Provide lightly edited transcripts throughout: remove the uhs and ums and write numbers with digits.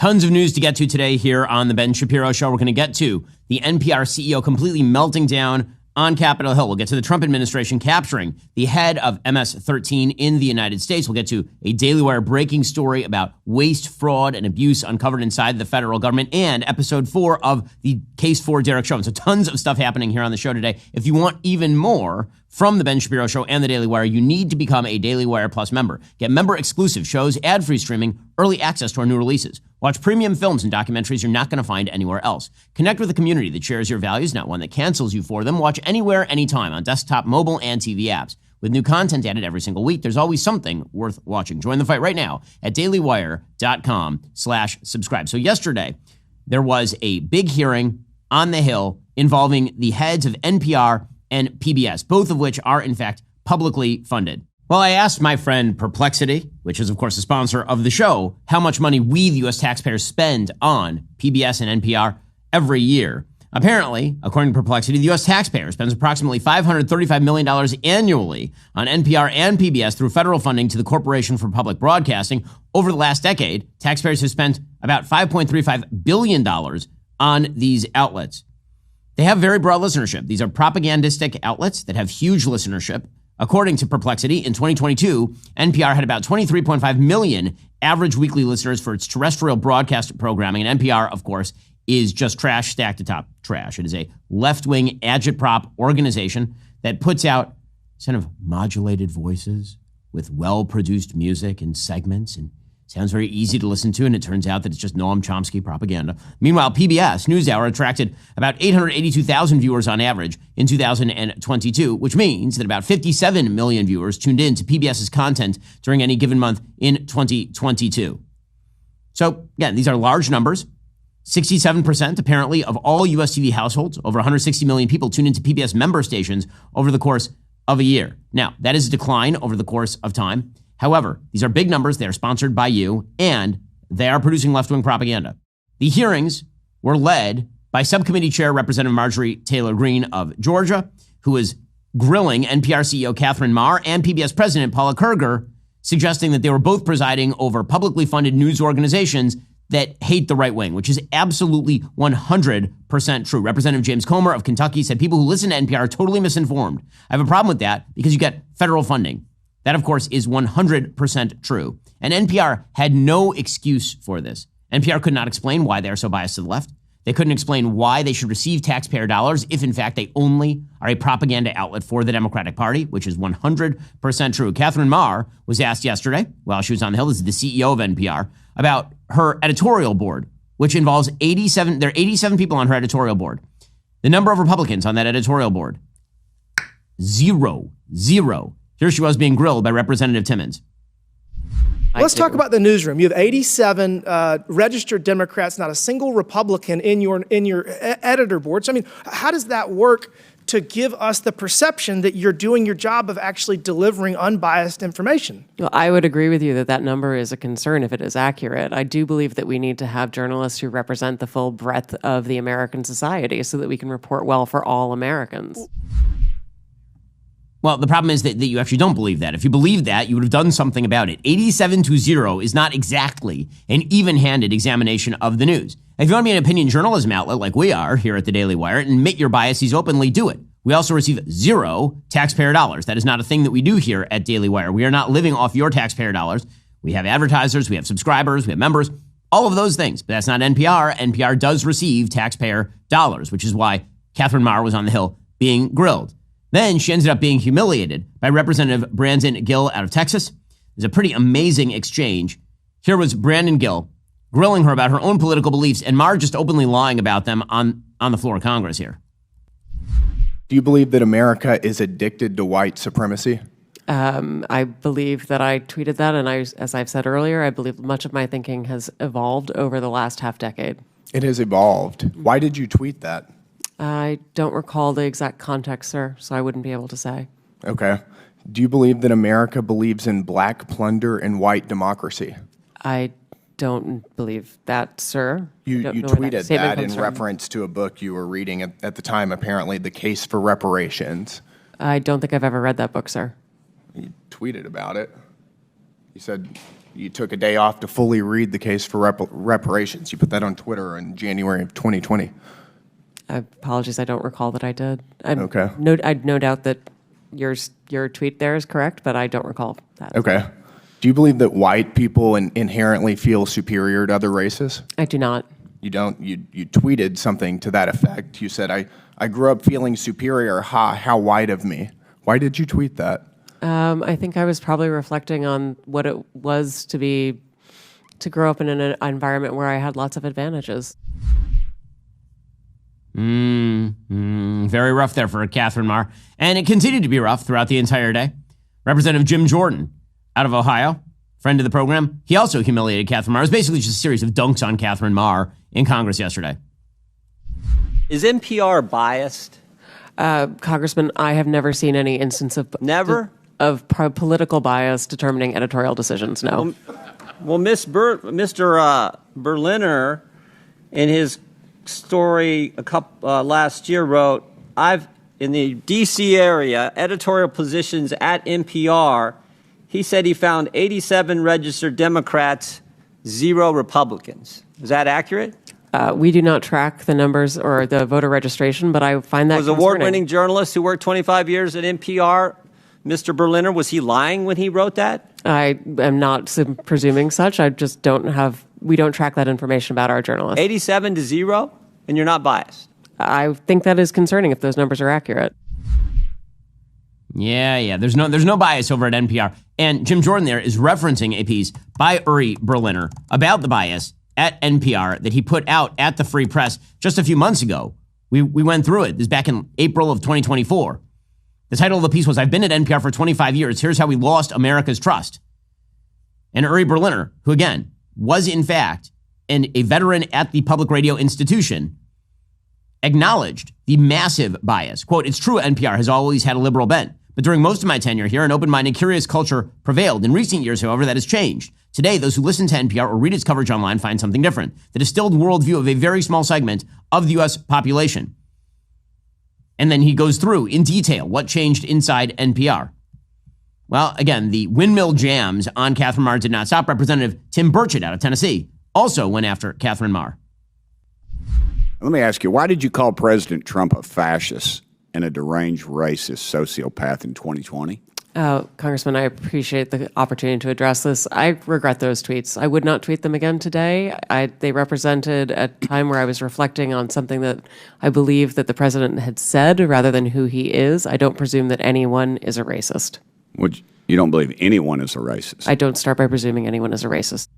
Tons of news to get to today here on the Ben Shapiro Show. We're going to get to the NPR CEO completely melting down on Capitol Hill. We'll get to the Trump administration capturing the head of MS-13 in the United States. We'll get to a Daily Wire breaking story about waste, fraud, and abuse uncovered inside the federal government, and episode 4 of the case for Derek Chauvin. So tons of stuff happening here on the show today. If you want even more from the Ben Shapiro Show and the Daily Wire, you need to become a Daily Wire Plus member. Get member-exclusive shows, ad-free streaming, early access to our new releases. Watch premium films and documentaries you're not going to find anywhere else. Connect with a community that shares your values, not one that cancels you for them. Watch anywhere, anytime on desktop, mobile, and TV apps. With new content added every single week, there's always something worth watching. Join the fight right now at dailywire.com/subscribe. So yesterday, there was a big hearing on the Hill involving the heads of NPR and PBS, both of which are, in fact, publicly funded. Well, I asked my friend Perplexity, which is, of course, the sponsor of the show, how much money we, the U.S. taxpayers, spend on PBS and NPR every year. Apparently, according to Perplexity, the U.S. taxpayer spends approximately $535 million annually on NPR and PBS through federal funding to the Corporation for Public Broadcasting. Over the last decade, taxpayers have spent about $5.35 billion on these outlets. They have very broad listenership. These are propagandistic outlets that have huge listenership. According to Perplexity, in 2022, NPR had about 23.5 million average weekly listeners for its terrestrial broadcast programming. And NPR, of course, is just trash stacked atop trash. It is a left-wing agitprop organization that puts out kind of modulated voices with well-produced music and segments, and sounds very easy to listen to, and it turns out that it's just Noam Chomsky propaganda. Meanwhile, PBS NewsHour attracted about 882,000 viewers on average in 2022, which means that about 57 million viewers tuned in to PBS's content during any given month in 2022. So, again, these are large numbers. 67% apparently of all U.S. TV households, over 160 million people, tune into PBS member stations over the course of a year. Now, that is a decline over the course of time. However, these are big numbers. They are sponsored by you, and they are producing left-wing propaganda. The hearings were led by Subcommittee Chair Representative Margaret Taylor Greene of Georgia, who was grilling NPR CEO Catherine Maher and PBS President Paula Kerger, suggesting that they were both presiding over publicly funded news organizations that hate the right wing, which is absolutely 100% true. Representative James Comer of Kentucky said people who listen to NPR are totally misinformed. I have a problem with that because you get federal funding. That, of course, is 100% true. And NPR had no excuse for this. NPR could not explain why they are so biased to the left. They couldn't explain why they should receive taxpayer dollars if, in fact, they only are a propaganda outlet for the Democratic Party, which is 100% true. Catherine Maher was asked yesterday, while she was on the Hill, this is the CEO of NPR, about her editorial board, which involves 87. There are 87 people on her editorial board. The number of Republicans on that editorial board, zero. Here she was being grilled by Representative Timmons. Let's talk about the newsroom. You have 87 registered Democrats, not a single Republican in your editor board. So, I mean, how does that work to give us the perception that you're doing your job of actually delivering unbiased information? Well, I would agree with you that that number is a concern if it is accurate. I do believe that we need to have journalists who represent the full breadth of the American society so that we can report well for all Americans. Well, the problem is that you actually don't believe that. If you believed that, you would have done something about it. 87-0 is not exactly an even-handed examination of the news. If you want to be an opinion journalism outlet like we are here at the Daily Wire and admit your biases openly, do it. We also receive zero taxpayer dollars. That is not a thing that we do here at Daily Wire. We are not living off your taxpayer dollars. We have advertisers, we have subscribers, we have members, all of those things. But that's not NPR. NPR does receive taxpayer dollars, which is why Catherine Maher was on the Hill being grilled. Then she ended up being humiliated by Representative Brandon Gill out of Texas. It was a pretty amazing exchange. Here was Brandon Gill grilling her about her own political beliefs and Maher just openly lying about them on the floor of Congress here. Do you believe that America is addicted to white supremacy? I believe that I tweeted that, and as I've said earlier, I believe much of my thinking has evolved over the last half decade. It has evolved. Why did you tweet that? I don't recall the exact context, sir, so I wouldn't be able to say. Okay. Do you believe that America believes in black plunder and white democracy? I don't believe that, sir. You tweeted that in reference to a book you were reading at the time, apparently, The Case for Reparations. I don't think I've ever read that book, sir. You tweeted about it. You said You took a day off to fully read the case for reparations. You put that on Twitter in January of 2020. Apologies, I don't recall that I did. Okay. I no doubt that your tweet there is correct, but I don't recall that. Okay. Do you believe that white people inherently feel superior to other races? I do not. You don't? You tweeted something to that effect. You said, I grew up feeling superior. How white of me. Why did you tweet that? I think I was probably reflecting on what it was to grow up in an environment where I had lots of advantages. Very rough there for Catherine Marr. And it continued to be rough throughout the entire day. Representative Jim Jordan, out of Ohio, friend of the program, he also humiliated Catherine Marr. It was basically just a series of dunks on Catherine Marr in Congress yesterday. Is NPR biased? Congressman, I have never seen any instance of political bias determining editorial decisions. No. Well, Mr. Berliner, in his story last year, wrote, in the D.C. area, editorial positions at NPR, he said he found 87 registered Democrats, 0 Republicans. Is that accurate? We do not track the numbers or the voter registration, but I find that concerning. Award-winning journalist who worked 25 years at NPR, Mr. Berliner, was he lying when he wrote that? I am not presuming such. I just we don't track that information about our journalists. 87 to 0, and you're not biased? I think that is concerning if those numbers are accurate. Yeah. There's no bias over at NPR. And Jim Jordan there is referencing a piece by Uri Berliner about the bias at NPR that he put out at the Free Press just a few months ago. We went through it. This is back in April of 2024. The title of the piece was, "I've been at NPR for 25 years. Here's how we lost America's trust." And Uri Berliner, who again was in fact a veteran at the public radio institution, acknowledged the massive bias. Quote, "It's true NPR has always had a liberal bent, but during most of my tenure here, an open-minded, curious culture prevailed. In recent years, however, that has changed. Today, those who listen to NPR or read its coverage online find something different, the distilled worldview of a very small segment of the U.S. population." And then he goes through in detail what changed inside NPR. Well, again, the windmill jams on Catherine Marr did not stop. Representative Tim Burchett out of Tennessee also went after Catherine Marr. Let me ask you, why did you call President Trump a fascist and a deranged racist sociopath in 2020? Congressman, I appreciate the opportunity to address this. I regret those tweets. I would not tweet them again today. They represented a time where I was reflecting on something that I believe that the president had said rather than who he is. I don't presume that anyone is a racist. You don't believe anyone is a racist? I don't start by presuming anyone is a racist.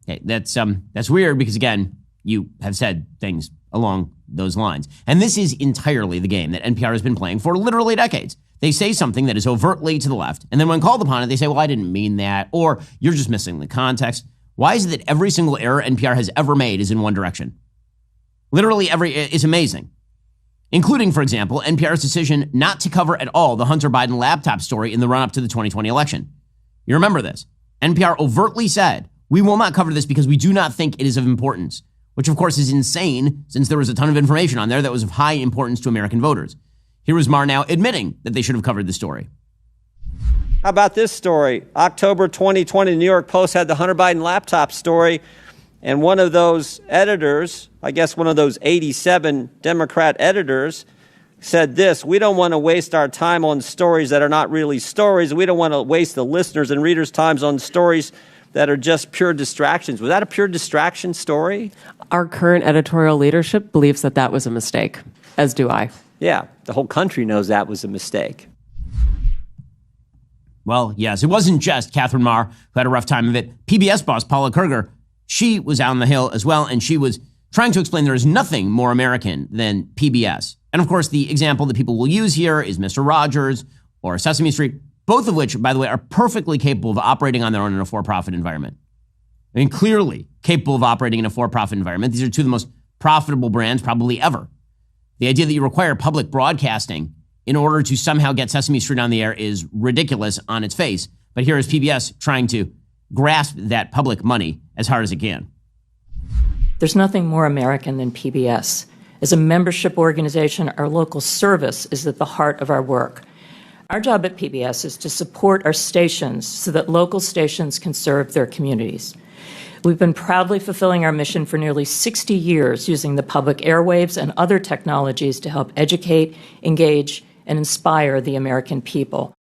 Okay, that's weird because, again, you have said things along those lines. And this is entirely the game that NPR has been playing for literally decades. They say something that is overtly to the left, and then when called upon it, they say, well, I didn't mean that, or you're just missing the context. Why is it that every single error NPR has ever made is in one direction? Literally it's amazing. Including, for example, NPR's decision not to cover at all the Hunter Biden laptop story in the run-up to the 2020 election. You remember this. NPR overtly said, we will not cover this because we do not think it is of importance, which of course is insane since there was a ton of information on there that was of high importance to American voters. Here was Marr now admitting that they should have covered the story. How about this story? October 2020, the New York Post had the Hunter Biden laptop story, and one of those editors, I guess one of those 87 Democrat editors, said this: we don't want to waste our time on stories that are not really stories. We don't want to waste the listeners' and readers' times on stories that are just pure distractions. Was that a pure distraction story? Our current editorial leadership believes that that was a mistake, as do I. Yeah, the whole country knows that was a mistake. Well, yes, it wasn't just Catherine Marr who had a rough time of it. PBS boss Paula Kerger, she was out on the Hill as well, and she was trying to explain there is nothing more American than PBS. And of course, the example that people will use here is Mr. Rogers or Sesame Street, both of which, by the way, are perfectly capable of operating on their own in a for-profit environment. I mean, clearly capable of operating in a for-profit environment. These are two of the most profitable brands probably ever. The idea that you require public broadcasting in order to somehow get Sesame Street on the air is ridiculous on its face. But here is PBS trying to grasp that public money as hard as it can. There's nothing more American than PBS. As a membership organization, our local service is at the heart of our work. Our job at PBS is to support our stations so that local stations can serve their communities. We've been proudly fulfilling our mission for nearly 60 years using the public airwaves and other technologies to help educate, engage, and inspire the American people.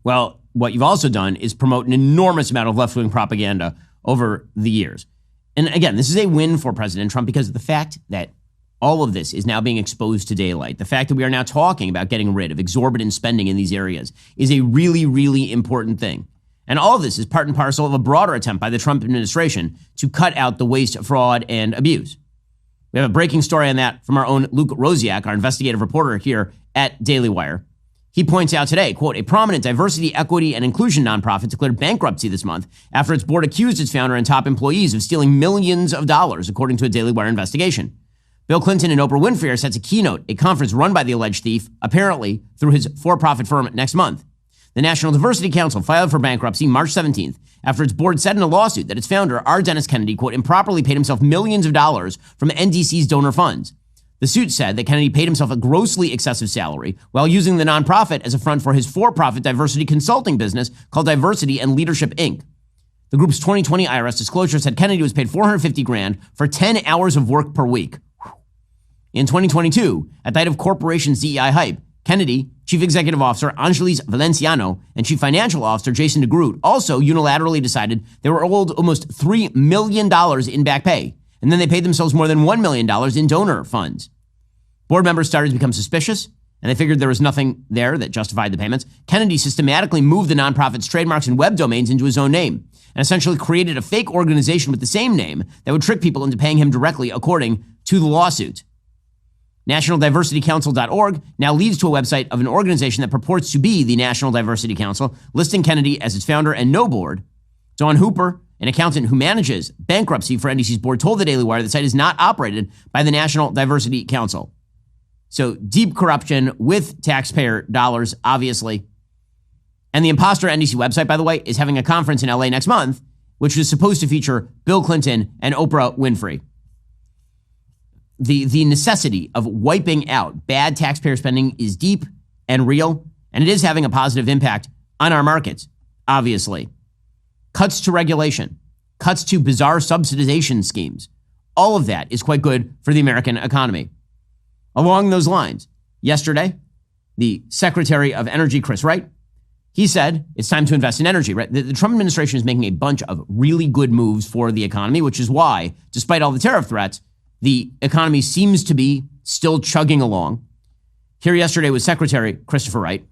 Well, what you've also done is promote an enormous amount of left-wing propaganda over the years. And again, this is a win for President Trump because of the fact that all of this is now being exposed to daylight. The fact that we are now talking about getting rid of exorbitant spending in these areas is a really, really important thing. And all of this is part and parcel of a broader attempt by the Trump administration to cut out the waste, fraud, and abuse. We have a breaking story on that from our own Luke Rosiak, our investigative reporter here at Daily Wire. He points out today, quote, a prominent diversity, equity, and inclusion nonprofit declared bankruptcy this month after its board accused its founder and top employees of stealing millions of dollars, according to a Daily Wire investigation. Bill Clinton and Oprah Winfrey are set to keynote a conference run by the alleged thief, apparently through his for-profit firm, next month. The National Diversity Council filed for bankruptcy March 17th after its board said in a lawsuit that its founder, R. Dennis Kennedy, quote, improperly paid himself millions of dollars from NDC's donor funds. The suit said that Kennedy paid himself a grossly excessive salary while using the nonprofit as a front for his for-profit diversity consulting business called Diversity and Leadership, Inc. The group's 2020 IRS disclosure said Kennedy was paid $450,000 for 10 hours of work per week. In 2022, at the height of corporation DEI hype, Kennedy, Chief Executive Officer Angelis Valenciano, and Chief Financial Officer Jason DeGroot also unilaterally decided they were owed almost $3 million in back pay, and then they paid themselves more than $1 million in donor funds. Board members started to become suspicious, and they figured there was nothing there that justified the payments. Kennedy systematically moved the nonprofit's trademarks and web domains into his own name, and essentially created a fake organization with the same name that would trick people into paying him directly, according to the lawsuit. NationalDiversityCouncil.org now leads to a website of an organization that purports to be the National Diversity Council, listing Kennedy as its founder and no board. Dawn Hooper, an accountant who manages bankruptcy for NDC's board, told the Daily Wire the site is not operated by the National Diversity Council. So deep corruption with taxpayer dollars, obviously. And the imposter NDC website, by the way, is having a conference in LA next month, which was supposed to feature Bill Clinton and Oprah Winfrey. The necessity of wiping out bad taxpayer spending is deep and real, and it is having a positive impact on our markets, obviously. Cuts to regulation, cuts to bizarre subsidization schemes, all of that is quite good for the American economy. Along those lines, yesterday, the Secretary of Energy, Chris Wright, he said it's time to invest in energy, right? The Trump administration is making a bunch of really good moves for the economy, which is why, despite all the tariff threats, the economy seems to be still chugging along. Here yesterday was Secretary Christopher Wright.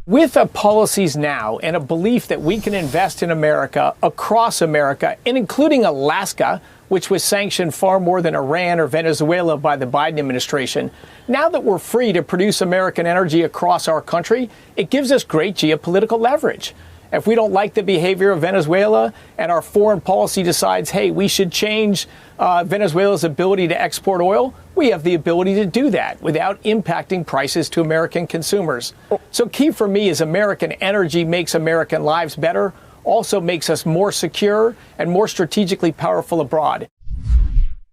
With policies now and a belief that we can invest in America, across America, and including Alaska, which was sanctioned far more than Iran or Venezuela by the Biden administration, now that we're free to produce American energy across our country, it gives us great geopolitical leverage. If we don't like the behavior of Venezuela and our foreign policy decides, hey, we should change Venezuela's ability to export oil, we have the ability to do that without impacting prices to American consumers. So key for me is American energy makes American lives better, also makes us more secure and more strategically powerful abroad.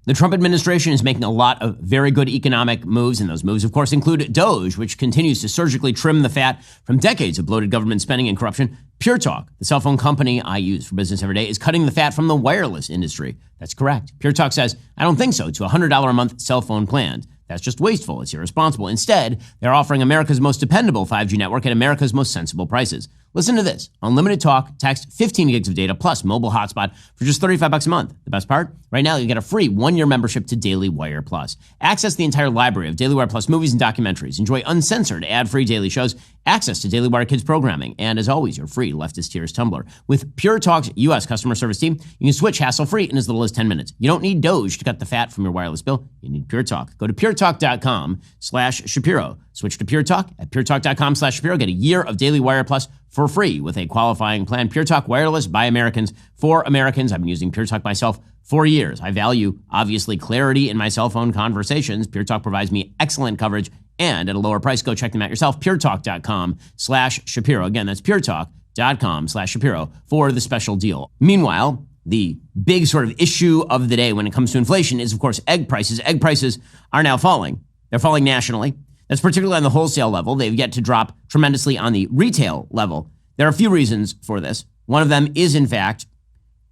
The Trump administration is making a lot of very good economic moves, and those moves, of course, include Doge, which continues to surgically trim the fat from decades of bloated government spending and corruption. Pure Talk, the cell phone company I use for business every day, is cutting the fat from the wireless industry. That's correct. Pure Talk says, I don't think so, to a $100 a month cell phone plan. That's just wasteful. It's irresponsible. Instead, they're offering America's most dependable 5G network at America's most sensible prices. Listen to this. Unlimited talk, text, 15 gigs of data, plus mobile hotspot for just $35 a month. The best part? Right now, you get a free 1-year membership to Daily Wire Plus. Access the entire library of Daily Wire Plus movies and documentaries. Enjoy uncensored, ad-free daily shows, access to Daily Wire Kids programming, and as always, your free Leftist Tears tumbler. With Pure Talk's U.S. customer service team, you can switch hassle-free in as little as 10 minutes. You don't need Doge to cut the fat from your wireless bill. You need Pure Talk. Go to puretalk.com/Shapiro. Switch to Pure Talk at puretalk.com/Shapiro. Get a year of Daily Wire Plus for free with a qualifying plan. Pure Talk Wireless by Americans for Americans. I've been using Pure Talk myself for years. I value, obviously, clarity in my cell phone conversations. Pure Talk provides me excellent coverage and at a lower price. Go check them out yourself. puretalk.com/Shapiro. Again, that's puretalk.com/Shapiro for the special deal. Meanwhile, the big sort of issue of the day when it comes to inflation is, of course, egg prices. Egg prices are now falling. They're falling nationally. That's particularly on the wholesale level. They've yet to drop tremendously on the retail level. There are a few reasons for this. One of them is, in fact,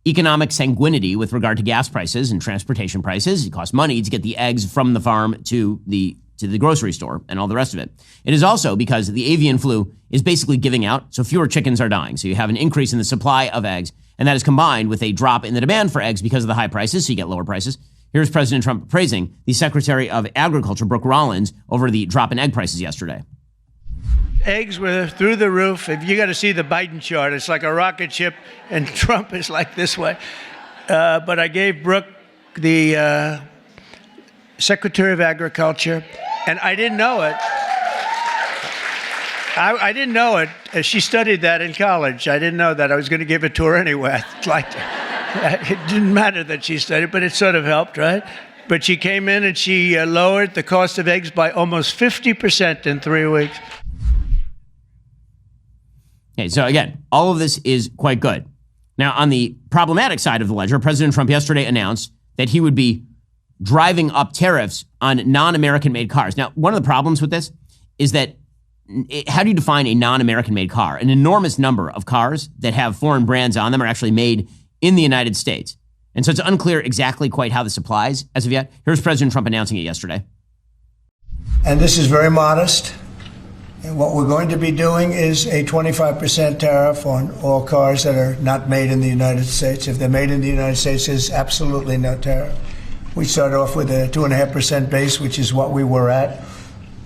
economic sanguinity with regard to gas prices and transportation prices. It costs money to get the eggs from the farm to the grocery store and all the rest of it. It is also because the avian flu is basically giving out, so fewer chickens are dying. So you have an increase in the supply of eggs, and that is combined with a drop in the demand for eggs because of the high prices, so you get lower prices. Here's President Trump praising the Secretary of Agriculture, Brooke Rollins, over the drop in egg prices yesterday. Eggs were through the roof. If you got to see the Biden chart, it's like a rocket ship, and Trump is like this way. But I gave Brooke the Secretary of Agriculture, and I didn't know it. I didn't know it. She studied that in college. I didn't know that. I was going to give it to her anyway. It didn't matter that she studied, but it sort of helped, right? But she came in and she lowered the cost of eggs by almost 50% in 3 weeks. Okay, so again, all of this is quite good. Now, on the problematic side of the ledger, President Trump yesterday announced that he would be driving up tariffs on non-American made cars. Now, one of the problems with this is that how do you define a non-American made car? An enormous number of cars that have foreign brands on them are actually made in the United States. And so it's unclear exactly quite how this applies as of yet. Here's President Trump announcing it yesterday. And this is very modest. And what we're going to be doing is a 25% tariff on all cars that are not made in the United States. If they're made in the United States, there's absolutely no tariff. We start off with a 2.5% base, which is what we were at,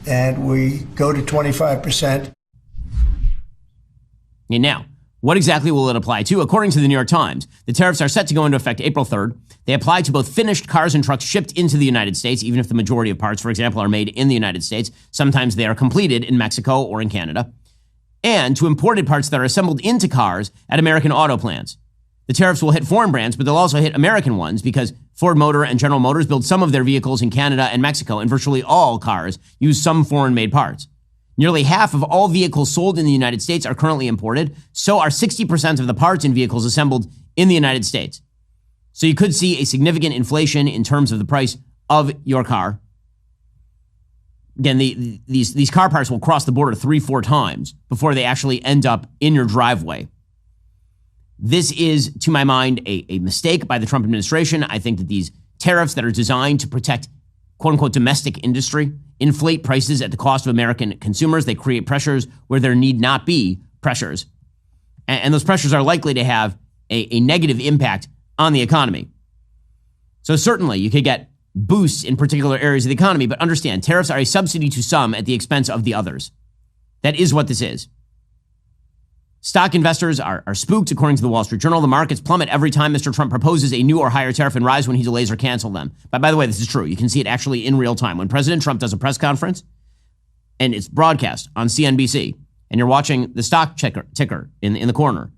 and we go to 25%. And now, what exactly will it apply to? According to the New York Times, the tariffs are set to go into effect April 3rd. They apply to both finished cars and trucks shipped into the United States, even if the majority of parts, for example, are made in the United States. Sometimes they are completed in Mexico or in Canada. And to imported parts that are assembled into cars at American auto plants. The tariffs will hit foreign brands, but they'll also hit American ones because Ford Motor and General Motors build some of their vehicles in Canada and Mexico, and virtually all cars use some foreign-made parts. Nearly half of all vehicles sold in the United States are currently imported. So are 60% of the parts in vehicles assembled in the United States. So you could see a significant inflation in terms of the price of your car. Again, these car parts will cross the border 3-4 times before they actually end up in your driveway. This is, to my mind, a mistake by the Trump administration. I think that these tariffs that are designed to protect quote-unquote domestic industry inflate prices at the cost of American consumers. They create pressures where there need not be pressures. And those pressures are likely to have a negative impact on the economy. So certainly you could get boosts in particular areas of the economy, but understand, tariffs are a subsidy to some at the expense of the others. That is what this is. Stock investors are spooked, according to the Wall Street Journal. The markets plummet every time Mr. Trump proposes a new or higher tariff and rise when he delays or cancels them. But by the way, this is true. You can see it actually in real time. When President Trump does a press conference and it's broadcast on CNBC and you're watching the stock ticker in the corner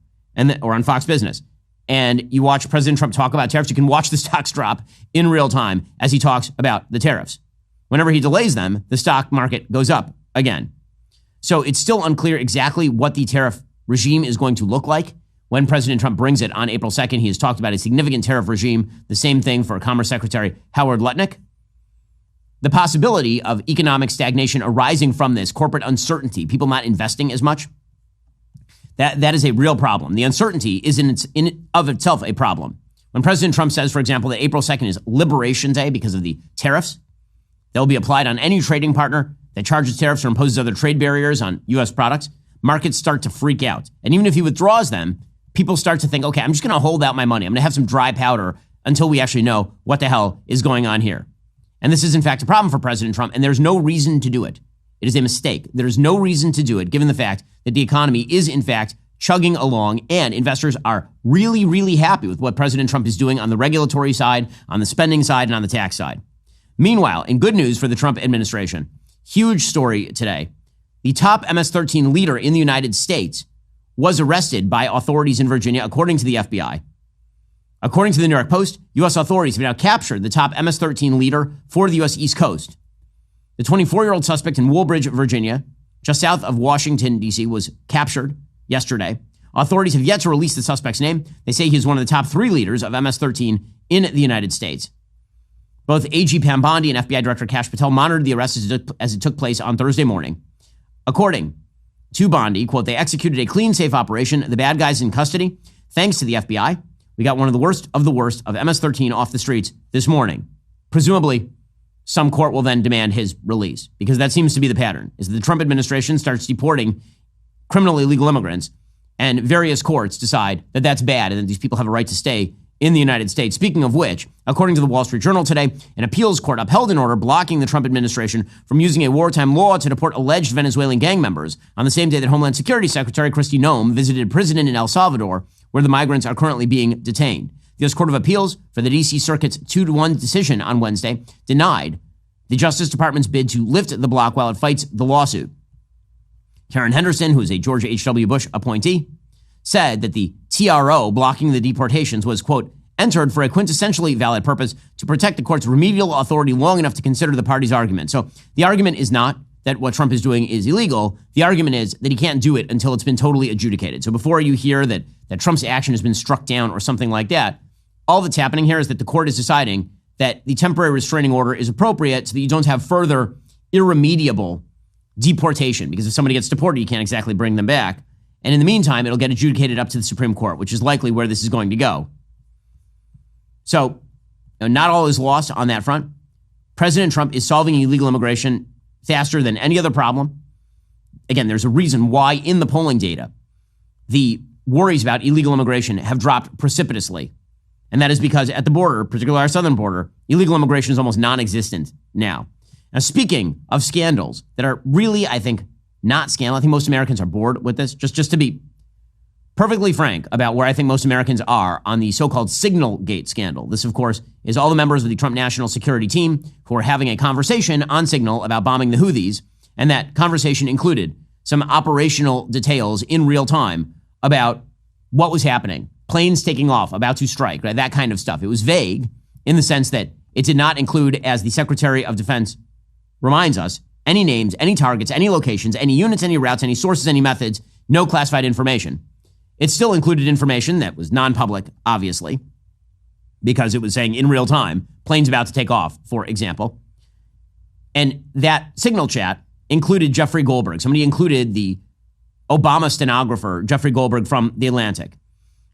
or on Fox Business, and you watch President Trump talk about tariffs, you can watch the stocks drop in real time as he talks about the tariffs. Whenever he delays them, the stock market goes up again. So it's still unclear exactly what the tariff regime is going to look like when President Trump brings it on April 2nd. He has talked about a significant tariff regime, the same thing for Commerce Secretary Howard Lutnick. The possibility of economic stagnation arising from this, corporate uncertainty, people not investing as much, that is a real problem. The uncertainty is in of itself a problem. When President Trump says, for example, that April 2nd is Liberation Day because of the tariffs, they'll be applied on any trading partner that charges tariffs or imposes other trade barriers on U.S. products, markets start to freak out. And even if he withdraws them, people start to think, okay, I'm just going to hold out my money. I'm going to have some dry powder until we actually know what the hell is going on here. And this is, in fact, a problem for President Trump, and there's no reason to do it. It is a mistake. There's no reason to do it, given the fact that the economy is, in fact, chugging along, and investors are really, really happy with what President Trump is doing on the regulatory side, on the spending side, and on the tax side. Meanwhile, in good news for the Trump administration, huge story today. The top MS-13 leader in the United States was arrested by authorities in Virginia, according to the FBI. According to the New York Post, U.S. authorities have now captured the top MS-13 leader for the U.S. East Coast. The 24-year-old suspect in Woolbridge, Virginia, just south of Washington, D.C., was captured yesterday. Authorities have yet to release the suspect's name. They say he is one of the top 3 leaders of MS-13 in the United States. Both AG Pam Bondi and FBI Director Kash Patel monitored the arrest as it took place on Thursday morning. According to Bondi, quote, they executed a clean, safe operation. The bad guys in custody. Thanks to the FBI, we got one of the worst of MS-13 off the streets this morning. Presumably, some court will then demand his release, because that seems to be the pattern, is that the Trump administration starts deporting criminally illegal immigrants, and various courts decide that that's bad and that these people have a right to stay in the United States. Speaking of which, according to the Wall Street Journal today, an appeals court upheld an order blocking the Trump administration from using a wartime law to deport alleged Venezuelan gang members on the same day that Homeland Security Secretary Kristi Noem visited a prison in El Salvador, where the migrants are currently being detained. The U.S. Court of Appeals, for the D.C. Circuit's 2-1 decision on Wednesday, denied the Justice Department's bid to lift the block while it fights the lawsuit. Karen Henderson, who is a George H.W. Bush appointee, said that the TRO blocking the deportations was, quote, entered for a quintessentially valid purpose to protect the court's remedial authority long enough to consider the party's argument. So the argument is not that what Trump is doing is illegal. The argument is that he can't do it until it's been totally adjudicated. So before you hear that Trump's action has been struck down or something like that, all that's happening here is that the court is deciding that the temporary restraining order is appropriate so that you don't have further irremediable deportation, because if somebody gets deported, you can't exactly bring them back. And in the meantime, it'll get adjudicated up to the Supreme Court, which is likely where this is going to go. So, not all is lost on that front. President Trump is solving illegal immigration faster than any other problem. Again, there's a reason why in the polling data, the worries about illegal immigration have dropped precipitously. And that is because at the border, particularly our southern border, illegal immigration is almost non-existent now. Now, speaking of scandals that are really, I think, not scandal, I think most Americans are bored with this. Just to be perfectly frank about where I think most Americans are on the so-called Signal-Gate scandal. This, of course, is all the members of the Trump National Security Team who are having a conversation on Signal about bombing the Houthis. And that conversation included some operational details in real time about what was happening. Planes taking off, about to strike, right? That kind of stuff. It was vague in the sense that it did not include, as the Secretary of Defense reminds us, any names, any targets, any locations, any units, any routes, any sources, any methods, no classified information. It still included information that was non-public, obviously, because it was saying in real time, planes about to take off, for example. And that Signal chat included Jeffrey Goldberg. Somebody included the Obama stenographer, Jeffrey Goldberg from The Atlantic.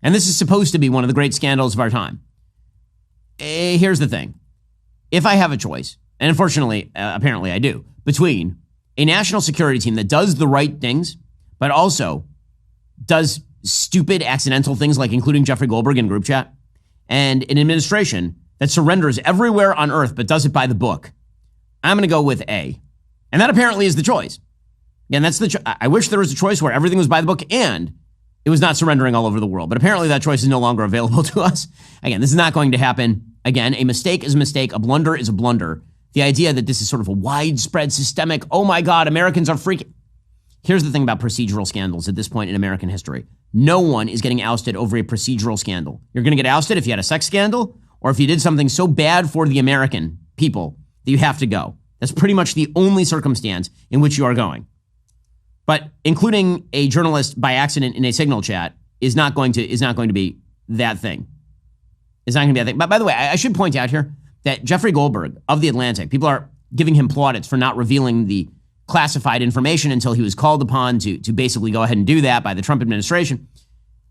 And this is supposed to be one of the great scandals of our time. Here's the thing. If I have a choice, and unfortunately, apparently I do, between a national security team that does the right things, but also does stupid accidental things like including Jeffrey Goldberg in group chat, and an administration that surrenders everywhere on earth but does it by the book, I'm going to go with A. And that apparently is the choice. And that's I wish there was a choice where everything was by the book and it was not surrendering all over the world. But apparently that choice is no longer available to us. Again, this is not going to happen. Again, a mistake is a mistake. A blunder is a blunder. The idea that this is sort of a widespread systemic, oh my God, Americans are freaking. Here's the thing about procedural scandals at this point in American history. No one is getting ousted over a procedural scandal. You're going to get ousted if you had a sex scandal or if you did something so bad for the American people that you have to go. That's pretty much the only circumstance in which you are going. But including a journalist by accident in a Signal chat is not going to be that thing. It's not going to be that thing. But by the way, I should point out here that Jeffrey Goldberg of The Atlantic, people are giving him plaudits for not revealing the classified information until he was called upon to basically go ahead and do that by the Trump administration.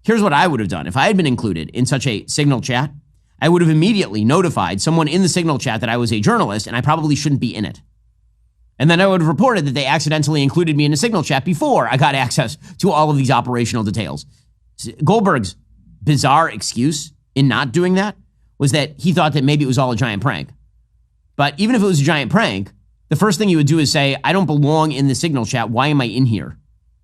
Here's what I would have done. If I had been included in such a Signal chat, I would have immediately notified someone in the Signal chat that I was a journalist and I probably shouldn't be in it. And then I would have reported that they accidentally included me in a Signal chat before I got access to all of these operational details. Goldberg's bizarre excuse in not doing that was that he thought that maybe it was all a giant prank. But even if it was a giant prank, the first thing you would do is say, I don't belong in the Signal chat. Why am I in here?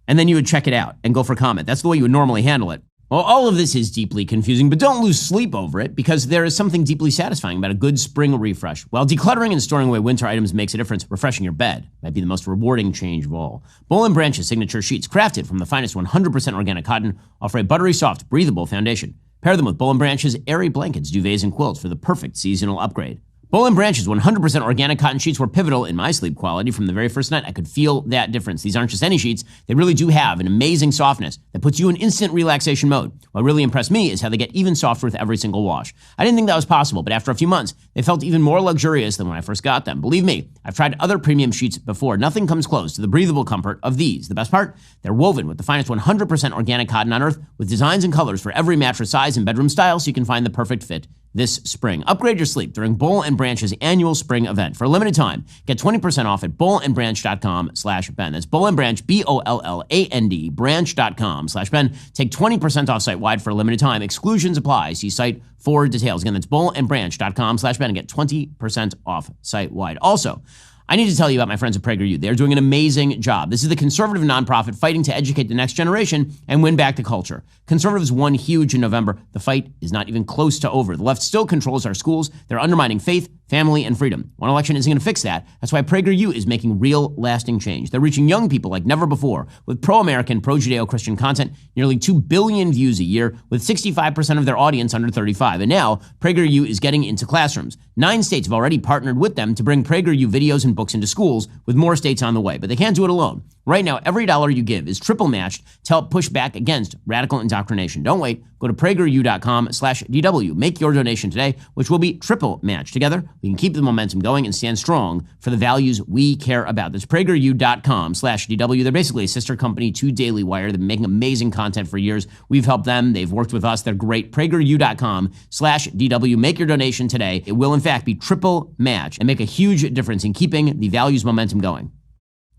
And then you would check it out and go for comment. That's the way you would normally handle it. Well, all of this is deeply confusing, but don't lose sleep over it because there is something deeply satisfying about a good spring refresh. While decluttering and storing away winter items makes a difference, refreshing your bed might be the most rewarding change of all. Boll & Branch's signature sheets, crafted from the finest 100% organic cotton, offer a buttery soft, breathable foundation. Pair them with Boll & Branch's airy blankets, duvets, and quilts for the perfect seasonal upgrade. Boll & Branch's 100% organic cotton sheets were pivotal in my sleep quality from the very first night. I could feel that difference. These aren't just any sheets. They really do have an amazing softness that puts you in instant relaxation mode. What really impressed me is how they get even softer with every single wash. I didn't think that was possible, but after a few months, they felt even more luxurious than when I first got them. Believe me, I've tried other premium sheets before. Nothing comes close to the breathable comfort of these. The best part? They're woven with the finest 100% organic cotton on earth, with designs and colors for every mattress size and bedroom style, so you can find the perfect fit this spring. Upgrade your sleep during Boll & Branch's annual spring event. For a limited time, get 20% off at bollandbranch.com/Ben. That's Boll & Branch, BOLLAND, branch.com/Ben. Take 20% off site-wide for a limited time. Exclusions apply. See site for details. Again, that's bollandbranch.com/Ben and get 20% off site-wide. Also, I need to tell you about my friends at PragerU. They're doing an amazing job. This is the conservative nonprofit fighting to educate the next generation and win back the culture. Conservatives won huge in November. The fight is not even close to over. The left still controls our schools. They're undermining faith, family, and freedom. One election isn't going to fix that. That's why PragerU is making real, lasting change. They're reaching young people like never before with pro-American, pro-Judeo-Christian content, nearly 2 billion views a year, with 65% of their audience under 35. And now, PragerU is getting into classrooms. 9 states have already partnered with them to bring PragerU videos and books into schools, with more states on the way. But they can't do it alone. Right now, every dollar you give is triple matched to help push back against radical indoctrination. Don't wait. Go to PragerU.com/DW. Make your donation today, which will be triple matched. Together, we can keep the momentum going and stand strong for the values we care about. That's PragerU.com/DW. They're basically a sister company to Daily Wire. They've been making amazing content for years. We've helped them. They've worked with us. They're great. PragerU.com/DW. Make your donation today. It will, in fact, be triple matched and make a huge difference in keeping the values momentum going.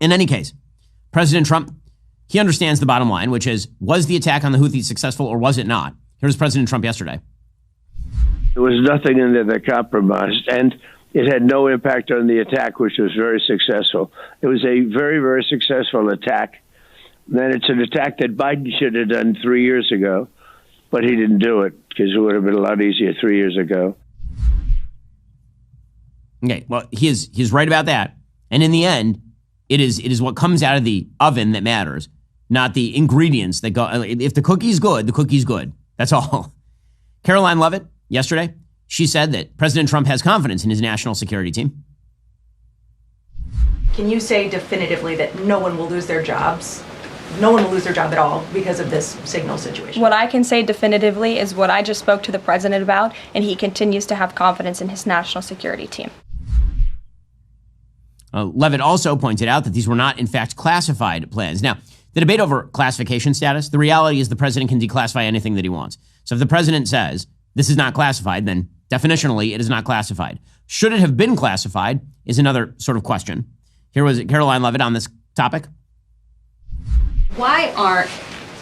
In any case, President Trump, he understands the bottom line, which is, was the attack on the Houthis successful or was it not? Here's President Trump yesterday. There was nothing in there that compromised, and it had no impact on the attack, which was very successful. It was a very, very successful attack. Then it's an attack that Biden should have done 3 years ago, but he didn't do it because it would have been a lot easier 3 years ago. Okay, well, he's right about that. And in the end, it is what comes out of the oven that matters, not the ingredients that go. If the cookie's good, the cookie's good. That's all. Caroline Leavitt, yesterday, she said that President Trump has confidence in his national security team. Can you say definitively that no one will lose their jobs? No one will lose their job at all because of this signal situation? What I can say definitively is what I just spoke to the president about, and he continues to have confidence in his national security team. Leavitt also pointed out that these were not, in fact, classified plans. Now, the debate over classification status, the reality is the president can declassify anything that he wants. So if the president says this is not classified, then definitionally it is not classified. Should it have been classified is another sort of question. Here was Caroline Leavitt on this topic. Why aren't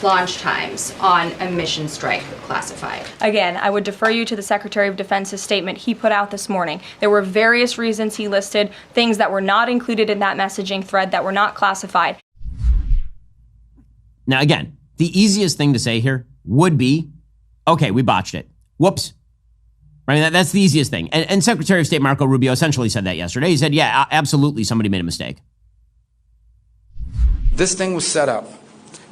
launch times on a mission strike classified? Again, I would defer you to the Secretary of Defense's statement he put out this morning. There were various reasons he listed, things that were not included in that messaging thread that were not classified. Now, again, the easiest thing to say here would be, okay, we botched it. Whoops. Right? That's the easiest thing. And Secretary of State Marco Rubio essentially said that yesterday. He said, yeah, absolutely, somebody made a mistake. This thing was set up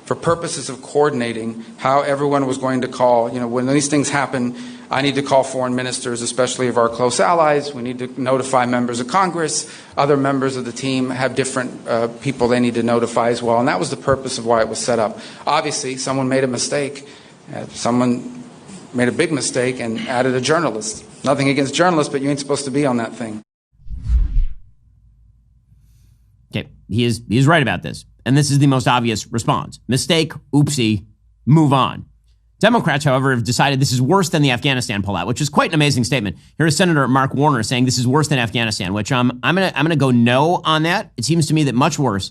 for purposes of coordinating how everyone was going to call. You know, when these things happen, I need to call foreign ministers, especially of our close allies. We need to notify members of Congress. Other members of the team have different people they need to notify as well. And that was the purpose of why it was set up. Obviously, someone made a mistake. Someone made a big mistake and added a journalist. Nothing against journalists, but you ain't supposed to be on that thing. Okay, he is right about this. And this is the most obvious response. Mistake, oopsie, move on. Democrats, however, have decided this is worse than the Afghanistan pullout, which is quite an amazing statement. Here is Senator Mark Warner saying this is worse than Afghanistan, which I'm gonna go no on that. It seems to me that much worse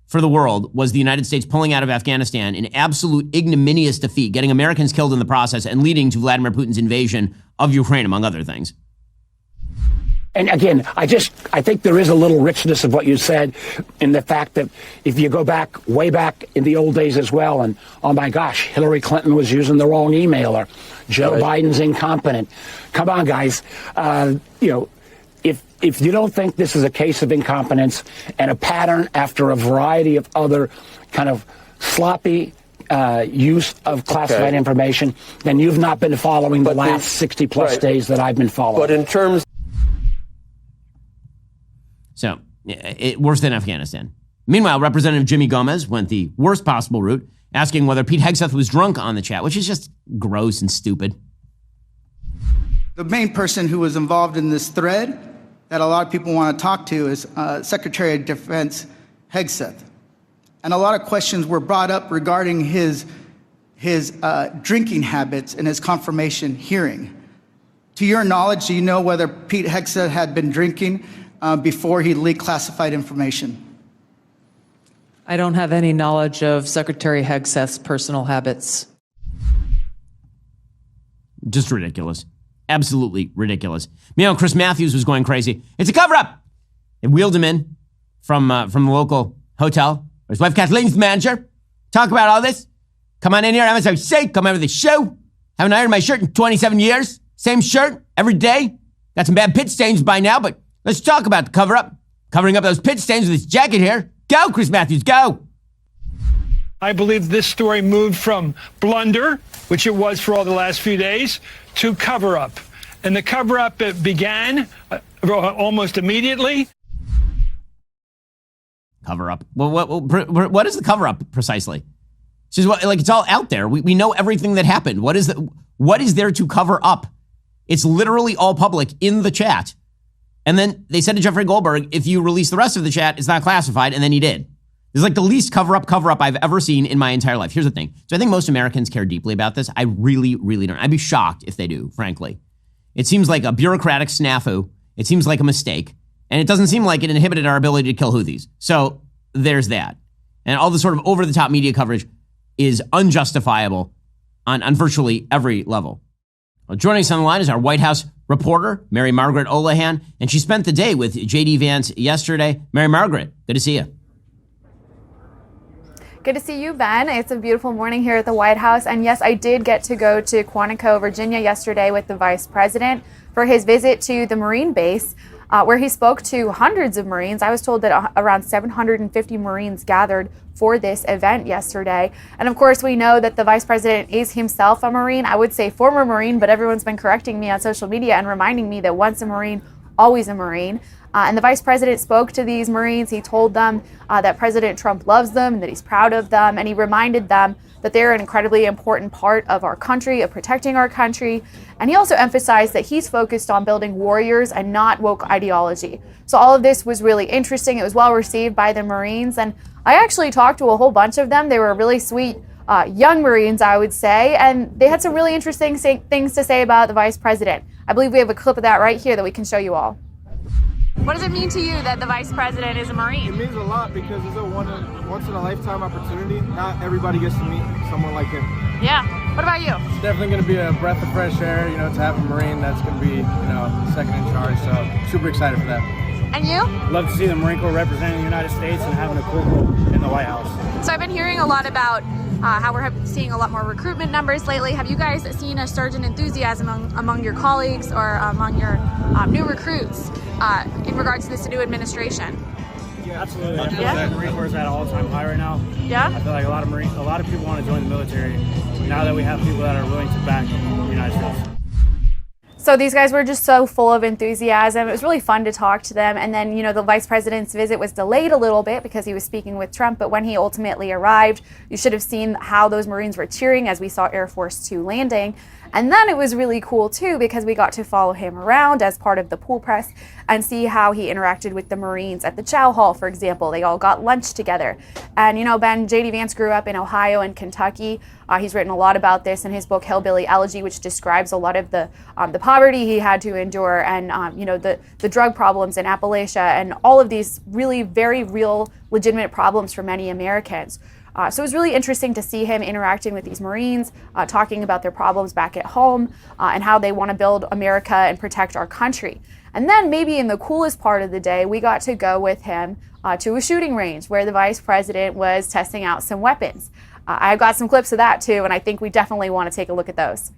for the world was the United States pulling out of Afghanistan in absolute ignominious defeat, getting Americans killed in the process and leading to Vladimir Putin's invasion of Ukraine, among other things. And again, I think there is a little richness of what you said in the fact that if you go back, way back in the old days as well, and oh my gosh, Hillary Clinton was using the wrong email, or Joe Biden's incompetent. Come on, guys. If you don't think this is a case of incompetence and a pattern after a variety of other kind of sloppy use of classified information, then you've not been following the last 60 plus days that I've been following. But in terms... So, worse than Afghanistan. Meanwhile, Representative Jimmy Gomez went the worst possible route, asking whether Pete Hegseth was drunk on the chat, which is just gross and stupid. The main person who was involved in this thread that a lot of people want to talk to is Secretary of Defense Hegseth. And a lot of questions were brought up regarding his drinking habits in his confirmation hearing. To your knowledge, do you know whether Pete Hegseth had been drinking before he leaked classified information? I don't have any knowledge of Secretary Hegseth's personal habits. Just ridiculous. Absolutely ridiculous. Meanwhile, Chris Matthews was going crazy. It's a cover-up! They wheeled him in from the local hotel. His wife Kathleen's the manager. Talk about all this. Come on in here, MSRC. Come over to the show. Haven't ironed my shirt in 27 years. Same shirt every day. Got some bad pit stains by now, but let's talk about the cover-up. Covering up those pit stains with this jacket here. Go, Chris Matthews, go! I believe this story moved from blunder, which it was for all the last few days, to cover-up. And the cover-up began almost immediately. Cover-up. Well, what is the cover-up precisely? It's just like it's all out there. We know everything that happened. What is there to cover up? It's literally all public in the chat. And then they said to Jeffrey Goldberg, if you release the rest of the chat, it's not classified, and then he did. It's like the least cover-up I've ever seen in my entire life. Here's the thing. So I think most Americans care deeply about this. I really, really don't. I'd be shocked if they do, frankly. It seems like a bureaucratic snafu. It seems like a mistake. And it doesn't seem like it inhibited our ability to kill Houthis. So there's that. And all the sort of over-the-top media coverage is unjustifiable on virtually every level. Well, joining us on the line is our White House reporter, Mary Margaret Olohan, and she spent the day with J.D. Vance yesterday. Mary Margaret, good to see you. Good to see you, Ben. It's a beautiful morning here at the White House. And yes, I did get to go to Quantico, Virginia yesterday with the Vice President for his visit to the Marine base, where he spoke to hundreds of Marines. I was told that around 750 Marines gathered for this event yesterday. And of course, we know that the Vice President is himself a Marine. I would say former Marine, but everyone's been correcting me on social media and reminding me that once a Marine, always a Marine. And the Vice President spoke to these Marines. He told them that President Trump loves them and that he's proud of them. And he reminded them that they're an incredibly important part of our country, of protecting our country. And he also emphasized that he's focused on building warriors and not woke ideology. So all of this was really interesting. It was well received by the Marines. And I actually talked to a whole bunch of them. They were really sweet young Marines, I would say. And they had some really interesting things to say about the Vice President. I believe we have a clip of that right here that we can show you all. What does it mean to you that the Vice President is a Marine? It means a lot because it's a once-in-a-lifetime opportunity. Not everybody gets to meet someone like him. Yeah. What about you? It's definitely going to be a breath of fresh air, to have a Marine that's going to be, second in charge. So super excited for that. And you? Love to see the Marine Corps representing the United States and having a cool role in the White House. So I've been hearing a lot about how we're seeing a lot more recruitment numbers lately. Have you guys seen a surge in enthusiasm among your colleagues or among your new recruits in regards to this new administration? Yeah, absolutely. I feel like the Marine Corps is at an all-time high right now. Yeah? I feel like a lot of people want to join the military now that we have people that are willing to back the United States. So these guys were just so full of enthusiasm. It was really fun to talk to them. And then, the Vice President's visit was delayed a little bit because he was speaking with Trump. But when he ultimately arrived, you should have seen how those Marines were cheering as we saw Air Force 2 landing. And then it was really cool, too, because we got to follow him around as part of the pool press and see how he interacted with the Marines at the Chow Hall, for example. They all got lunch together. And, Ben, J.D. Vance grew up in Ohio and Kentucky. He's written a lot about this in his book, Hillbilly Elegy, which describes a lot of the poverty he had to endure and, the drug problems in Appalachia and all of these really very real, legitimate problems for many Americans. So it was really interesting to see him interacting with these Marines, talking about their problems back at home and how they want to build America and protect our country. And then maybe in the coolest part of the day, we got to go with him to a shooting range where the Vice President was testing out some weapons. I've got some clips of that too, and I think we definitely want to take a look at those.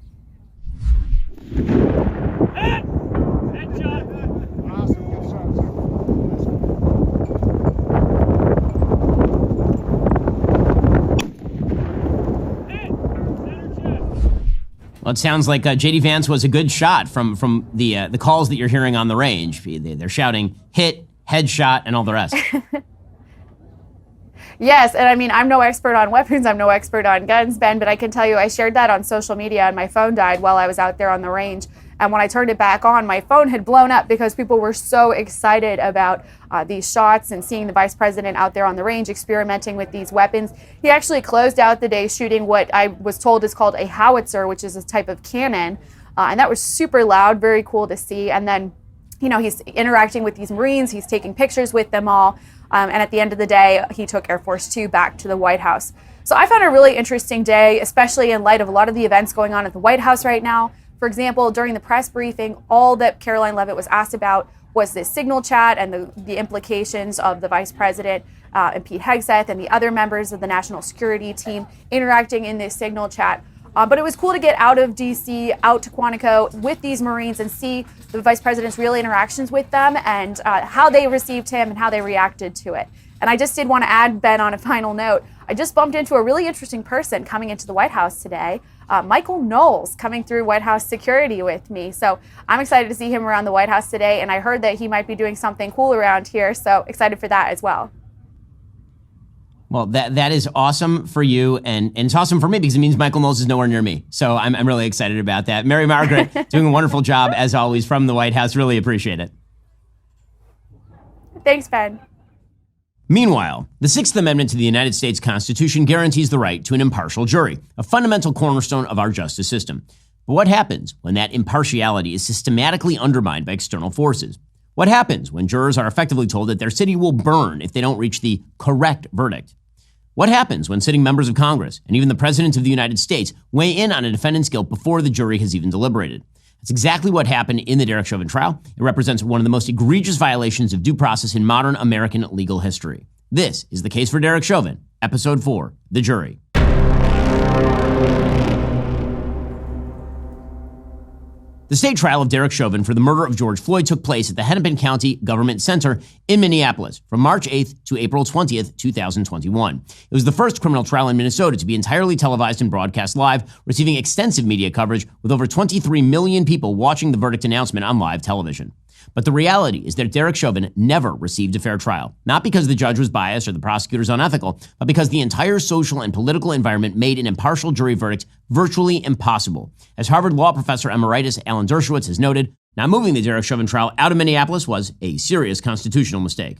Well, it sounds like J.D. Vance was a good shot from the calls that you're hearing on the range. They're shouting, hit, headshot, and all the rest. Yes, and I mean, I'm no expert on weapons, I'm no expert on guns, Ben, but I can tell you I shared that on social media and my phone died while I was out there on the range. And when I turned it back on, my phone had blown up because people were so excited about these shots and seeing the vice president out there on the range experimenting with these weapons. He actually closed out the day shooting what I was told is called a howitzer, which is a type of cannon. And that was super loud, very cool to see. And then, you know, he's interacting with these Marines, he's taking pictures with them all. And at the end of the day, he took Air Force Two back to the White House. So I found a really interesting day, especially in light of a lot of the events going on at the White House right now. For example, during the press briefing, all that Caroline Leavitt was asked about was this signal chat and the implications of the vice president and Pete Hegseth and the other members of the national security team interacting in this signal chat. But it was cool to get out of D.C., out to Quantico with these Marines and see the vice president's real interactions with them and how they received him and how they reacted to it. And I just did want to add, Ben, on a final note, I just bumped into a really interesting person coming into the White House today, Michael Knowles, coming through White House security with me. So I'm excited to see him around the White House today, and I heard that he might be doing something cool around here, so excited for that as well. Well, that is awesome for you, and it's awesome for me because it means Michael Knowles is nowhere near me. So I'm really excited about that. Mary Margaret, doing a wonderful job, as always, from the White House. Really appreciate it. Thanks, Ben. Meanwhile, the Sixth Amendment to the United States Constitution guarantees the right to an impartial jury, a fundamental cornerstone of our justice system. But what happens when that impartiality is systematically undermined by external forces? What happens when jurors are effectively told that their city will burn if they don't reach the correct verdict? What happens when sitting members of Congress and even the President of the United States weigh in on a defendant's guilt before the jury has even deliberated? That's exactly what happened in the Derek Chauvin trial. It represents one of the most egregious violations of due process in modern American legal history. This is The Case for Derek Chauvin, Episode 4, The Jury. The state trial of Derek Chauvin for the murder of George Floyd took place at the Hennepin County Government Center in Minneapolis from March 8th to April 20th, 2021. It was the first criminal trial in Minnesota to be entirely televised and broadcast live, receiving extensive media coverage with over 23 million people watching the verdict announcement on live television. But the reality is that Derek Chauvin never received a fair trial, not because the judge was biased or the prosecutors unethical, but because the entire social and political environment made an impartial jury verdict virtually impossible. As Harvard law professor emeritus Alan Dershowitz has noted, not moving the Derek Chauvin trial out of Minneapolis was a serious constitutional mistake.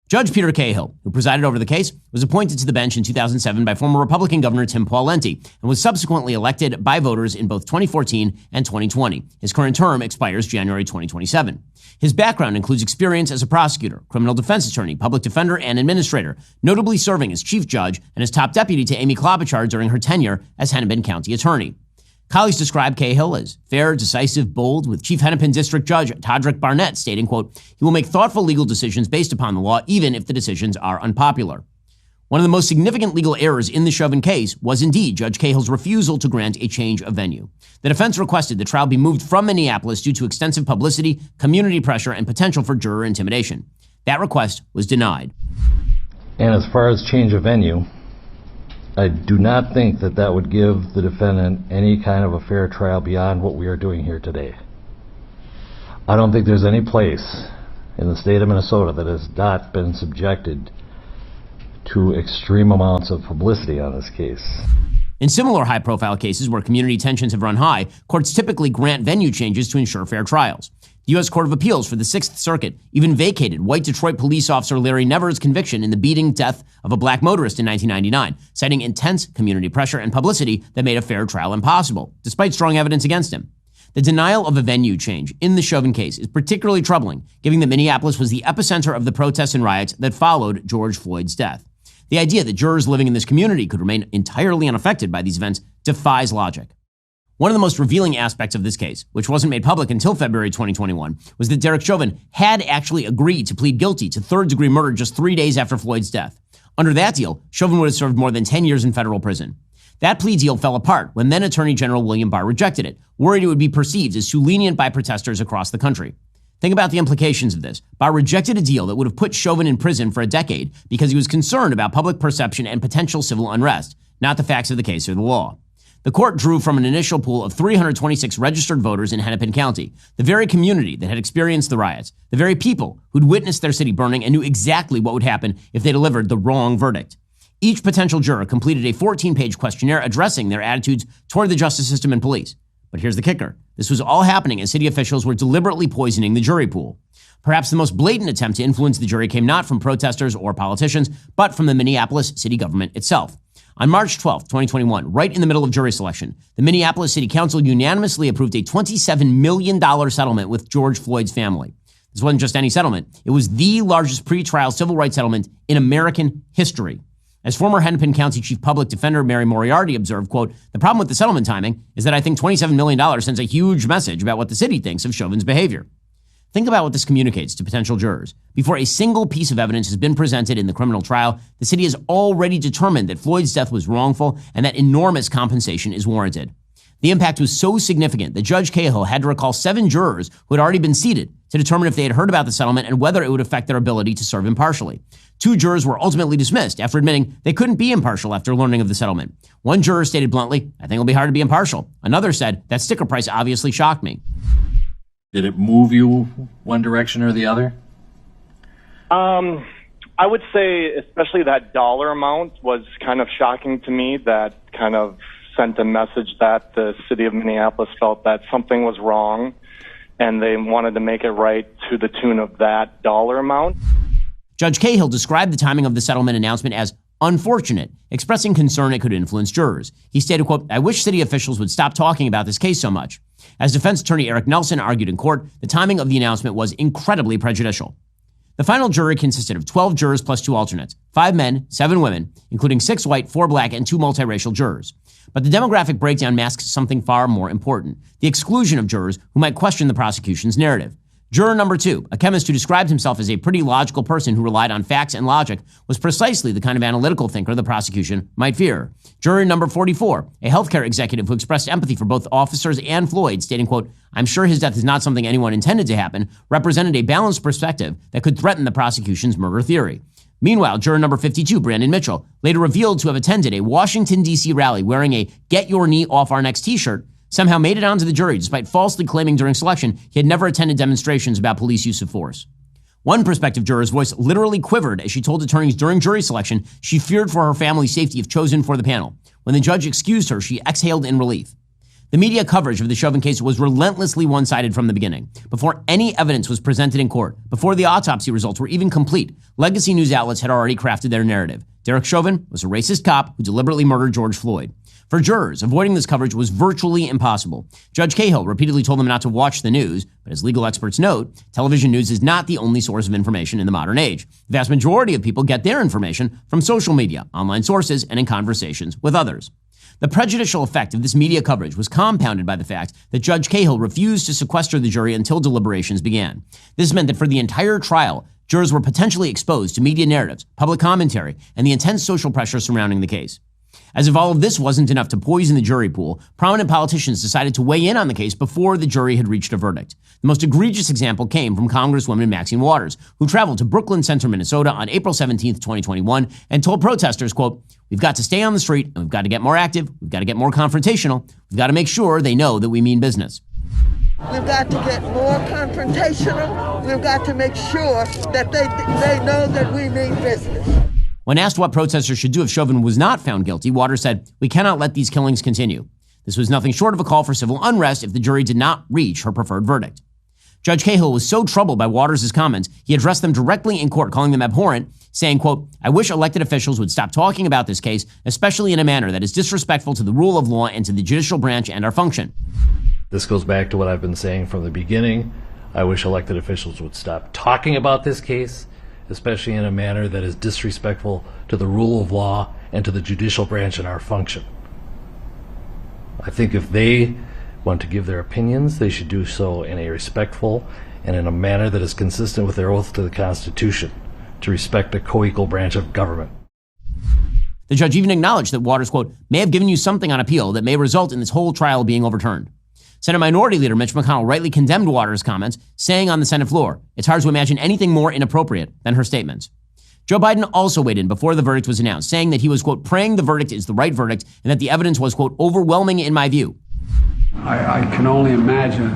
Judge Peter Cahill, who presided over the case, was appointed to the bench in 2007 by former Republican Governor Tim Pawlenty and was subsequently elected by voters in both 2014 and 2020. His current term expires January 2027. His background includes experience as a prosecutor, criminal defense attorney, public defender, and administrator, notably serving as chief judge and as top deputy to Amy Klobuchar during her tenure as Hennepin County attorney. Colleagues describe Cahill as fair, decisive, bold, with Chief Hennepin District Judge Todrick Barnett stating, quote, "He will make thoughtful legal decisions based upon the law, even if the decisions are unpopular." One of the most significant legal errors in the Chauvin case was indeed Judge Cahill's refusal to grant a change of venue. The defense requested the trial be moved from Minneapolis due to extensive publicity, community pressure, and potential for juror intimidation. That request was denied. And as far as change of venue, I do not think that that would give the defendant any kind of a fair trial beyond what we are doing here today. I don't think there's any place in the state of Minnesota that has not been subjected to extreme amounts of publicity on this case. In similar high-profile cases where community tensions have run high, courts typically grant venue changes to ensure fair trials. The U.S. Court of Appeals for the Sixth Circuit even vacated white Detroit police officer Larry Never's conviction in the beating death of a black motorist in 1999, citing intense community pressure and publicity that made a fair trial impossible, despite strong evidence against him. The denial of a venue change in the Chauvin case is particularly troubling, given that Minneapolis was the epicenter of the protests and riots that followed George Floyd's death. The idea that jurors living in this community could remain entirely unaffected by these events defies logic. One of the most revealing aspects of this case, which wasn't made public until February 2021, was that Derek Chauvin had actually agreed to plead guilty to third-degree murder just 3 days after Floyd's death. Under that deal, Chauvin would have served more than 10 years in federal prison. That plea deal fell apart when then Attorney General William Barr rejected it, worried it would be perceived as too lenient by protesters across the country. Think about the implications of this. Barr rejected a deal that would have put Chauvin in prison for a decade because he was concerned about public perception and potential civil unrest, not the facts of the case or the law. The court drew from an initial pool of 326 registered voters in Hennepin County, the very community that had experienced the riots, the very people who'd witnessed their city burning and knew exactly what would happen if they delivered the wrong verdict. Each potential juror completed a 14-page questionnaire addressing their attitudes toward the justice system and police. But here's the kicker. This was all happening as city officials were deliberately poisoning the jury pool. Perhaps the most blatant attempt to influence the jury came not from protesters or politicians, but from the Minneapolis city government itself. On March 12, 2021, right in the middle of jury selection, the Minneapolis City Council unanimously approved a $27 million settlement with George Floyd's family. This wasn't just any settlement. It was the largest pretrial civil rights settlement in American history. As former Hennepin County Chief Public Defender Mary Moriarty observed, quote, "The problem with the settlement timing is that I think $27 million sends a huge message about what the city thinks of Chauvin's behavior." Think about what this communicates to potential jurors. Before a single piece of evidence has been presented in the criminal trial, the city has already determined that Floyd's death was wrongful and that enormous compensation is warranted. The impact was so significant that Judge Cahill had to recall 7 jurors who had already been seated to determine if they had heard about the settlement and whether it would affect their ability to serve impartially. 2 jurors were ultimately dismissed after admitting they couldn't be impartial after learning of the settlement. One juror stated bluntly, "I think it'll be hard to be impartial." Another said, "That sticker price obviously shocked me." Did it move you one direction or the other? I would say especially that dollar amount was kind of shocking to me. That kind of sent a message that the city of Minneapolis felt that something was wrong and they wanted to make it right to the tune of that dollar amount. Judge Cahill described the timing of the settlement announcement as unfortunate, expressing concern it could influence jurors. He stated, quote, "I wish city officials would stop talking about this case so much." As defense attorney Eric Nelson argued in court, the timing of the announcement was incredibly prejudicial. The final jury consisted of 12 jurors plus 2 alternates, 5 men, 7 women, including 6 white, 4 black, and 2 multiracial jurors. But the demographic breakdown masks something far more important, the exclusion of jurors who might question the prosecution's narrative. Juror number 2, a chemist who described himself as a pretty logical person who relied on facts and logic, was precisely the kind of analytical thinker the prosecution might fear. Juror number 44, a healthcare executive who expressed empathy for both officers and Floyd, stating, quote, "I'm sure his death is not something anyone intended to happen," represented a balanced perspective that could threaten the prosecution's murder theory. Meanwhile, juror number 52, Brandon Mitchell, later revealed to have attended a Washington, D.C. rally wearing a "Get Your Knee Off Our Necks" t-shirt, somehow made it onto the jury despite falsely claiming during selection he had never attended demonstrations about police use of force. One prospective juror's voice literally quivered as she told attorneys during jury selection she feared for her family's safety if chosen for the panel. When the judge excused her, she exhaled in relief. The media coverage of the Chauvin case was relentlessly one-sided from the beginning. Before any evidence was presented in court, before the autopsy results were even complete, legacy news outlets had already crafted their narrative. Derek Chauvin was a racist cop who deliberately murdered George Floyd. For jurors, avoiding this coverage was virtually impossible. Judge Cahill repeatedly told them not to watch the news, but as legal experts note, television news is not the only source of information in the modern age. The vast majority of people get their information from social media, online sources, and in conversations with others. The prejudicial effect of this media coverage was compounded by the fact that Judge Cahill refused to sequester the jury until deliberations began. This meant that for the entire trial, jurors were potentially exposed to media narratives, public commentary, and the intense social pressure surrounding the case. As if all of this wasn't enough to poison the jury pool, prominent politicians decided to weigh in on the case before the jury had reached a verdict. The most egregious example came from Congresswoman Maxine Waters, who traveled to Brooklyn Center, Minnesota on April 17, 2021, and told protesters, quote, "We've got to stay on the street, and we've got to get more active, we've got to get more confrontational, we've got to make sure they know that we mean business." We've got to get more confrontational. We've got to make sure that they know that we mean business. When asked what protesters should do if Chauvin was not found guilty, Waters said, "We cannot let these killings continue." This was nothing short of a call for civil unrest if the jury did not reach her preferred verdict. Judge Cahill was so troubled by Waters' comments, he addressed them directly in court, calling them abhorrent, saying, quote, "I wish elected officials would stop talking about this case, especially in a manner that is disrespectful to the rule of law and to the judicial branch and our function." This goes back to what I've been saying from the beginning. I wish elected officials would stop talking about this case, especially in a manner that is disrespectful to the rule of law and to the judicial branch and our function. I think if they want to give their opinions, they should do so in a respectful and in a manner that is consistent with their oath to the Constitution, to respect a co-equal branch of government. The judge even acknowledged that Waters, quote, "may have given you something on appeal that may result in this whole trial being overturned." Senate Minority Leader Mitch McConnell rightly condemned Waters' comments, saying on the Senate floor, "It's hard to imagine anything more inappropriate than her statements." Joe Biden also weighed in before the verdict was announced, saying that he was, quote, praying the verdict is the right verdict and that the evidence was, quote, overwhelming in my view. I can only imagine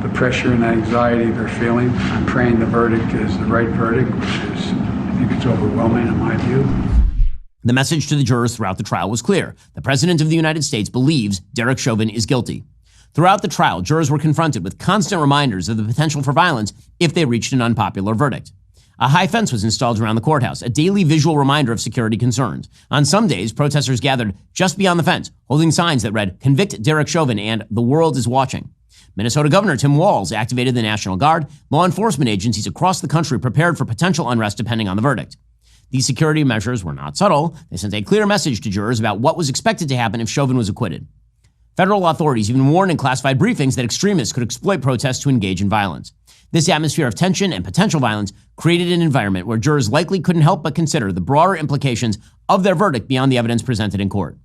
the pressure and anxiety they're feeling. I'm praying the verdict is the right verdict, which is, I think it's overwhelming in my view. The message to the jurors throughout the trial was clear. The President of the United States believes Derek Chauvin is guilty. Throughout the trial, jurors were confronted with constant reminders of the potential for violence if they reached an unpopular verdict. A high fence was installed around the courthouse, a daily visual reminder of security concerns. On some days, protesters gathered just beyond the fence, holding signs that read, "Convict Derek Chauvin" and "The world is watching." Minnesota Governor Tim Walz activated the National Guard. Law enforcement agencies across the country prepared for potential unrest depending on the verdict. These security measures were not subtle. They sent a clear message to jurors about what was expected to happen if Chauvin was acquitted. Federal authorities even warned in classified briefings that extremists could exploit protests to engage in violence. This atmosphere of tension and potential violence created an environment where jurors likely couldn't help but consider the broader implications of their verdict beyond the evidence presented in court.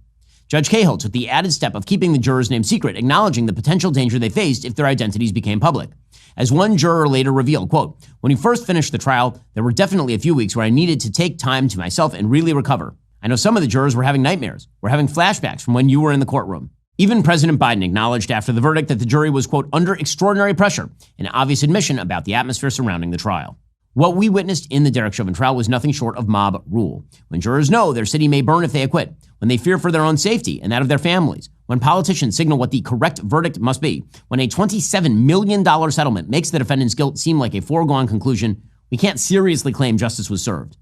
Judge Cahill took the added step of keeping the jurors' names secret, acknowledging the potential danger they faced if their identities became public. As one juror later revealed, quote, "When we first finished the trial, there were definitely a few weeks where I needed to take time to myself and really recover. I know some of the jurors were having nightmares, were having flashbacks from when you were in the courtroom." Even President Biden acknowledged after the verdict that the jury was, quote, under extraordinary pressure, an obvious admission about the atmosphere surrounding the trial. What we witnessed in the Derek Chauvin trial was nothing short of mob rule. When jurors know their city may burn if they acquit, when they fear for their own safety and that of their families, when politicians signal what the correct verdict must be, when a $27 million settlement makes the defendant's guilt seem like a foregone conclusion, we can't seriously claim justice was served.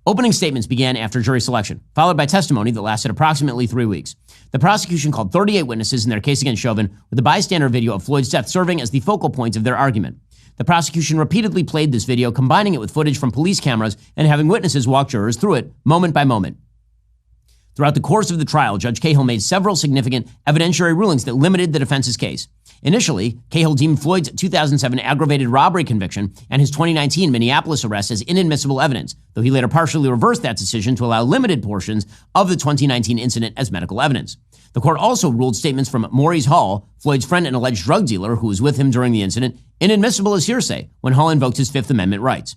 Opening statements began after jury selection, followed by testimony that lasted approximately 3 weeks. The prosecution called 38 witnesses in their case against Chauvin, with the bystander video of Floyd's death serving as the focal point of their argument. The prosecution repeatedly played this video, combining it with footage from police cameras and having witnesses walk jurors through it moment by moment. Throughout the course of the trial, Judge Cahill made several significant evidentiary rulings that limited the defense's case. Initially, Cahill deemed Floyd's 2007 aggravated robbery conviction and his 2019 Minneapolis arrest as inadmissible evidence, though he later partially reversed that decision to allow limited portions of the 2019 incident as medical evidence. The court also ruled statements from Maurice Hall, Floyd's friend and alleged drug dealer who was with him during the incident, inadmissible as hearsay when Hall invoked his Fifth Amendment rights.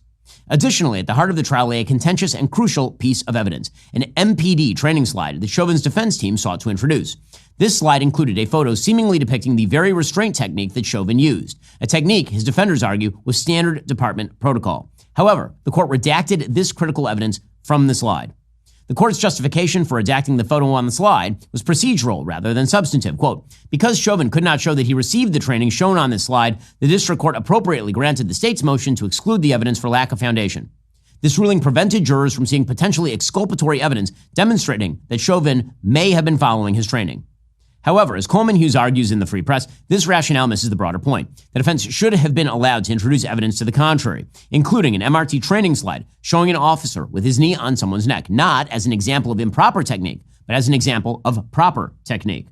Additionally, at the heart of the trial lay a contentious and crucial piece of evidence, an MPD training slide that Chauvin's defense team sought to introduce. This slide included a photo seemingly depicting the very restraint technique that Chauvin used, a technique his defenders argue was standard department protocol. However, the court redacted this critical evidence from the slide. The court's justification for redacting the photo on the slide was procedural rather than substantive. Quote, because Chauvin could not show that he received the training shown on this slide, the district court appropriately granted the state's motion to exclude the evidence for lack of foundation. This ruling prevented jurors from seeing potentially exculpatory evidence demonstrating that Chauvin may have been following his training. However, as Coleman Hughes argues in the Free Press, this rationale misses the broader point. The defense should have been allowed to introduce evidence to the contrary, including an MRT training slide showing an officer with his knee on someone's neck, not as an example of improper technique, but as an example of proper technique.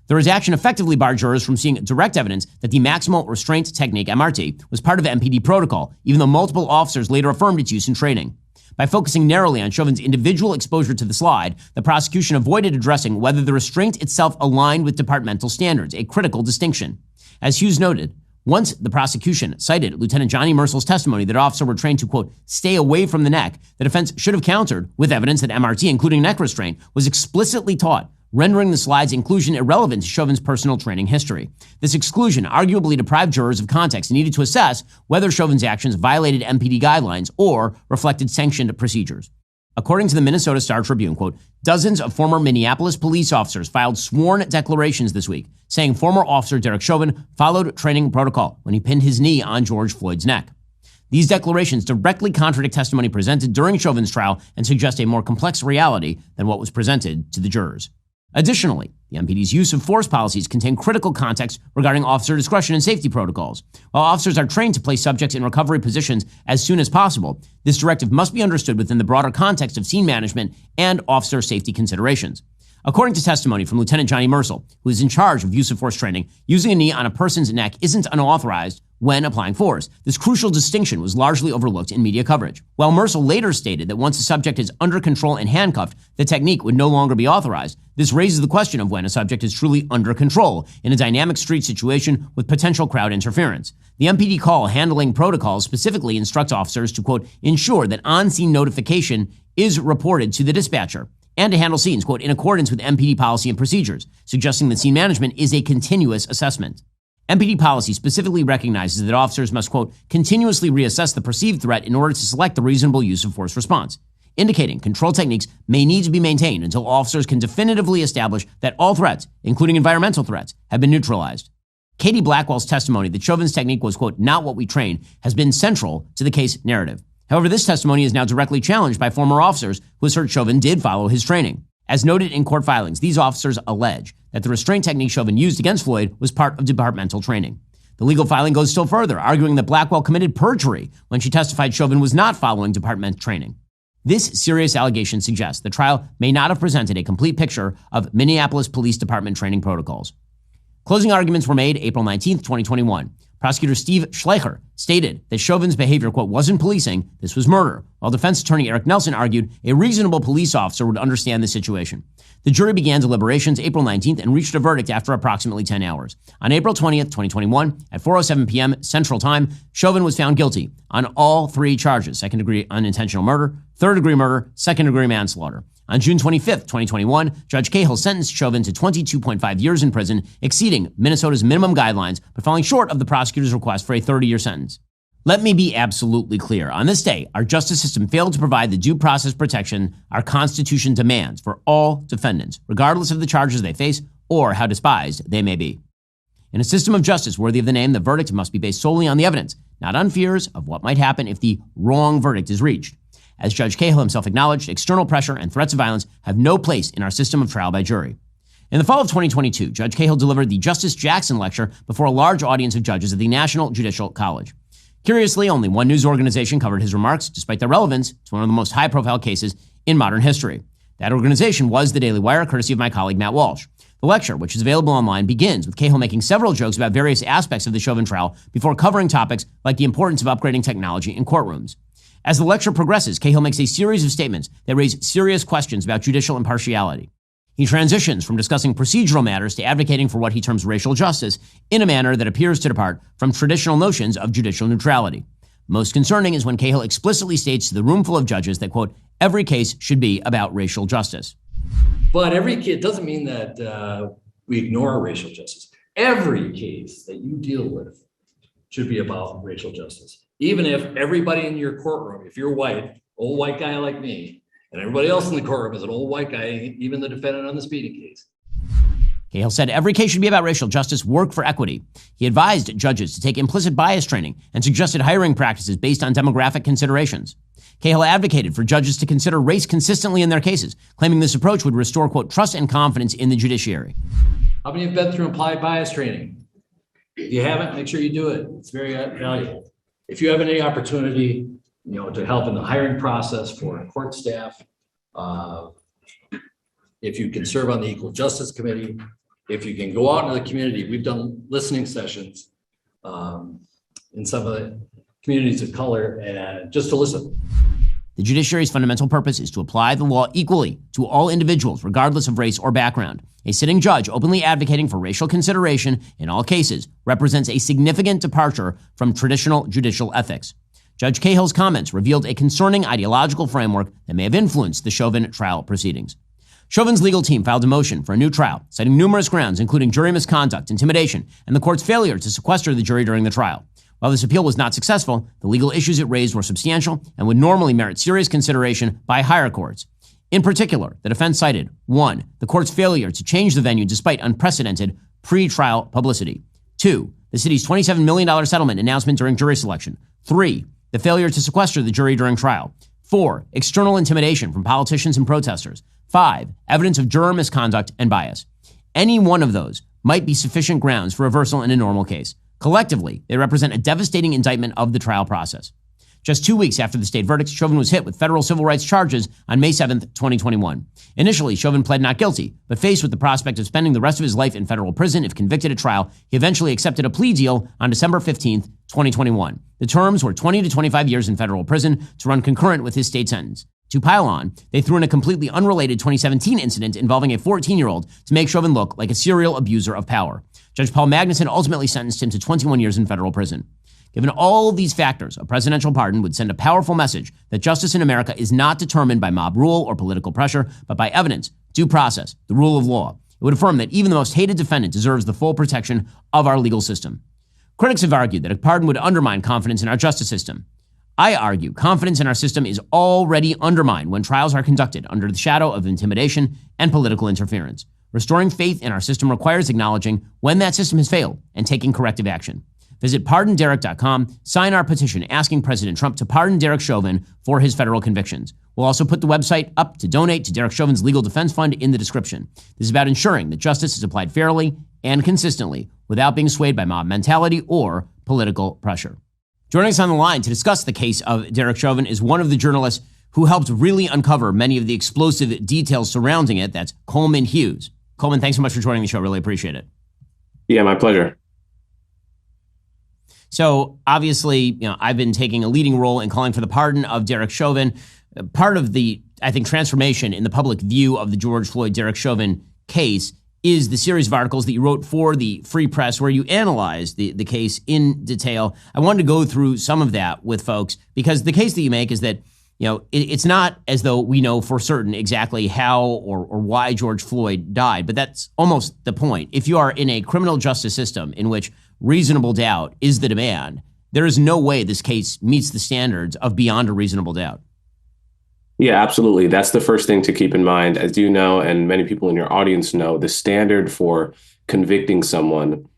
The redaction effectively barred jurors from seeing direct evidence that the maximal restraint technique, MRT, was part of MPD protocol, even though multiple officers later affirmed its use in training. By focusing narrowly on Chauvin's individual exposure to the slide, the prosecution avoided addressing whether the restraint itself aligned with departmental standards, a critical distinction. As Hughes noted, once the prosecution cited Lieutenant Johnny Mersel's testimony that officers were trained to, quote, stay away from the neck, the defense should have countered with evidence that MRT, including neck restraint, was explicitly taught, rendering the slide's inclusion irrelevant to Chauvin's personal training history. This exclusion arguably deprived jurors of context and needed to assess whether Chauvin's actions violated MPD guidelines or reflected sanctioned procedures. According to the Minnesota Star Tribune, quote, dozens of former Minneapolis police officers filed sworn declarations this week saying former officer Derek Chauvin followed training protocol when he pinned his knee on George Floyd's neck. These declarations directly contradict testimony presented during Chauvin's trial and suggest a more complex reality than what was presented to the jurors. Additionally, the MPD's use of force policies contain critical context regarding officer discretion and safety protocols. While officers are trained to place subjects in recovery positions as soon as possible, this directive must be understood within the broader context of scene management and officer safety considerations. According to testimony from Lieutenant Johnny Mersel, who is in charge of use of force training, using a knee on a person's neck isn't unauthorized when applying force. This crucial distinction was largely overlooked in media coverage. While Mercil later stated that once a subject is under control and handcuffed, the technique would no longer be authorized, this raises the question of when a subject is truly under control in a dynamic street situation with potential crowd interference. The MPD call handling protocols specifically instructs officers to, quote, ensure that on-scene notification is reported to the dispatcher and to handle scenes, quote, in accordance with MPD policy and procedures, suggesting that scene management is a continuous assessment. MPD policy specifically recognizes that officers must, quote, continuously reassess the perceived threat in order to select the reasonable use of force response, indicating control techniques may need to be maintained until officers can definitively establish that all threats, including environmental threats, have been neutralized. Katie Blackwell's testimony that Chauvin's technique was, quote, not what we trained, has been central to the case narrative. However, this testimony is now directly challenged by former officers who assert Chauvin did follow his training. As noted in court filings, these officers allege that the restraint technique Chauvin used against Floyd was part of departmental training. The legal filing goes still further, arguing that Blackwell committed perjury when she testified Chauvin was not following department training. This serious allegation suggests the trial may not have presented a complete picture of Minneapolis Police Department training protocols. Closing arguments were made April 19, 2021. Prosecutor Steve Schleicher stated that Chauvin's behavior, quote, wasn't policing, this was murder, while defense attorney Eric Nelson argued a reasonable police officer would understand the situation. The jury began deliberations April 19th and reached a verdict after approximately 10 hours. On April 20th, 2021, at 4:07 p.m. Central Time, Chauvin was found guilty on all three charges: second-degree unintentional murder, third-degree murder, second-degree manslaughter. On June 25th, 2021, Judge Cahill sentenced Chauvin to 22.5 years in prison, exceeding Minnesota's minimum guidelines, but falling short of the prosecutor's request for a 30-year sentence. Let me be absolutely clear. On this day, our justice system failed to provide the due process protection our Constitution demands for all defendants, regardless of the charges they face or how despised they may be. In a system of justice worthy of the name, the verdict must be based solely on the evidence, not on fears of what might happen if the wrong verdict is reached. As Judge Cahill himself acknowledged, external pressure and threats of violence have no place in our system of trial by jury. In the fall of 2022, Judge Cahill delivered the Justice Jackson Lecture before a large audience of judges at the National Judicial College. Curiously, only one news organization covered his remarks, despite their relevance to one of the most high-profile cases in modern history. That organization was the Daily Wire, courtesy of my colleague Matt Walsh. The lecture, which is available online, begins with Cahill making several jokes about various aspects of the Chauvin trial before covering topics like the importance of upgrading technology in courtrooms. As the lecture progresses, Cahill makes a series of statements that raise serious questions about judicial impartiality. He transitions from discussing procedural matters to advocating for what he terms racial justice in a manner that appears to depart from traditional notions of judicial neutrality. Most concerning is when Cahill explicitly states to the room full of judges that, quote, every case should be about racial justice. But it doesn't mean that we ignore racial justice. Every case that you deal with should be about racial justice. Even if everybody in your courtroom, if you're white, old white guy like me, and everybody else in the courtroom is an old white guy, even the defendant on the speeding case. Cahill said every case should be about racial justice, work for equity. He advised judges to take implicit bias training and suggested hiring practices based on demographic considerations. Cahill advocated for judges to consider race consistently in their cases, claiming this approach would restore, quote, trust and confidence in the judiciary. How many have been through implied bias training? If you haven't, make sure you do it. It's very valuable. If you have any opportunity, to help in the hiring process for court staff, if you can serve on the Equal Justice Committee, if you can go out into the community, we've done listening sessions in some of the communities of color, and just to listen. The judiciary's fundamental purpose is to apply the law equally to all individuals, regardless of race or background. A sitting judge openly advocating for racial consideration in all cases represents a significant departure from traditional judicial ethics. Judge Cahill's comments revealed a concerning ideological framework that may have influenced the Chauvin trial proceedings. Chauvin's legal team filed a motion for a new trial, citing numerous grounds, including jury misconduct, intimidation, and the court's failure to sequester the jury during the trial. While this appeal was not successful, the legal issues it raised were substantial and would normally merit serious consideration by higher courts. In particular, the defense cited 1. The court's failure to change the venue despite unprecedented pre-trial publicity. 2. The city's $27 million settlement announcement during jury selection. 3. The failure to sequester the jury during trial. 4. External intimidation from politicians and protesters. 5. Evidence of juror misconduct and bias. Any one of those might be sufficient grounds for reversal in a normal case. Collectively, they represent a devastating indictment of the trial process. Just 2 weeks after the state verdict, Chauvin was hit with federal civil rights charges on May 7, 2021. Initially, Chauvin pled not guilty, but faced with the prospect of spending the rest of his life in federal prison if convicted at trial, he eventually accepted a plea deal on December 15, 2021. The terms were 20 to 25 years in federal prison to run concurrent with his state sentence. To pile on, they threw in a completely unrelated 2017 incident involving a 14-year-old to make Chauvin look like a serial abuser of power. Judge Paul Magnuson ultimately sentenced him to 21 years in federal prison. Given all these factors, a presidential pardon would send a powerful message that justice in America is not determined by mob rule or political pressure, but by evidence, due process, the rule of law. It would affirm that even the most hated defendant deserves the full protection of our legal system. Critics have argued that a pardon would undermine confidence in our justice system. I argue confidence in our system is already undermined when trials are conducted under the shadow of intimidation and political interference. Restoring faith in our system requires acknowledging when that system has failed and taking corrective action. Visit pardonderek.com, sign our petition asking President Trump to pardon Derek Chauvin for his federal convictions. We'll also put the website up to donate to Derek Chauvin's legal defense fund in the description. This is about ensuring that justice is applied fairly and consistently without being swayed by mob mentality or political pressure. Joining us on the line to discuss the case of Derek Chauvin is one of the journalists who helped really uncover many of the explosive details surrounding it. That's Coleman Hughes. Coleman, thanks so much for joining the show. Really appreciate it. Yeah, my pleasure. So obviously, I've been taking a leading role in calling for the pardon of Derek Chauvin. Part of the, I think, transformation in the public view of the George Floyd Derek Chauvin case is the series of articles that you wrote for the Free Press where you analyzed the case in detail. I wanted to go through some of that with folks because the case that you make is that, it's not as though we know for certain exactly how or why George Floyd died, but that's almost the point. If you are in a criminal justice system in which reasonable doubt is the demand, there is no way this case meets the standards of beyond a reasonable doubt. Yeah, absolutely. That's the first thing to keep in mind. As you know, and many people in your audience know, the standard for convicting someone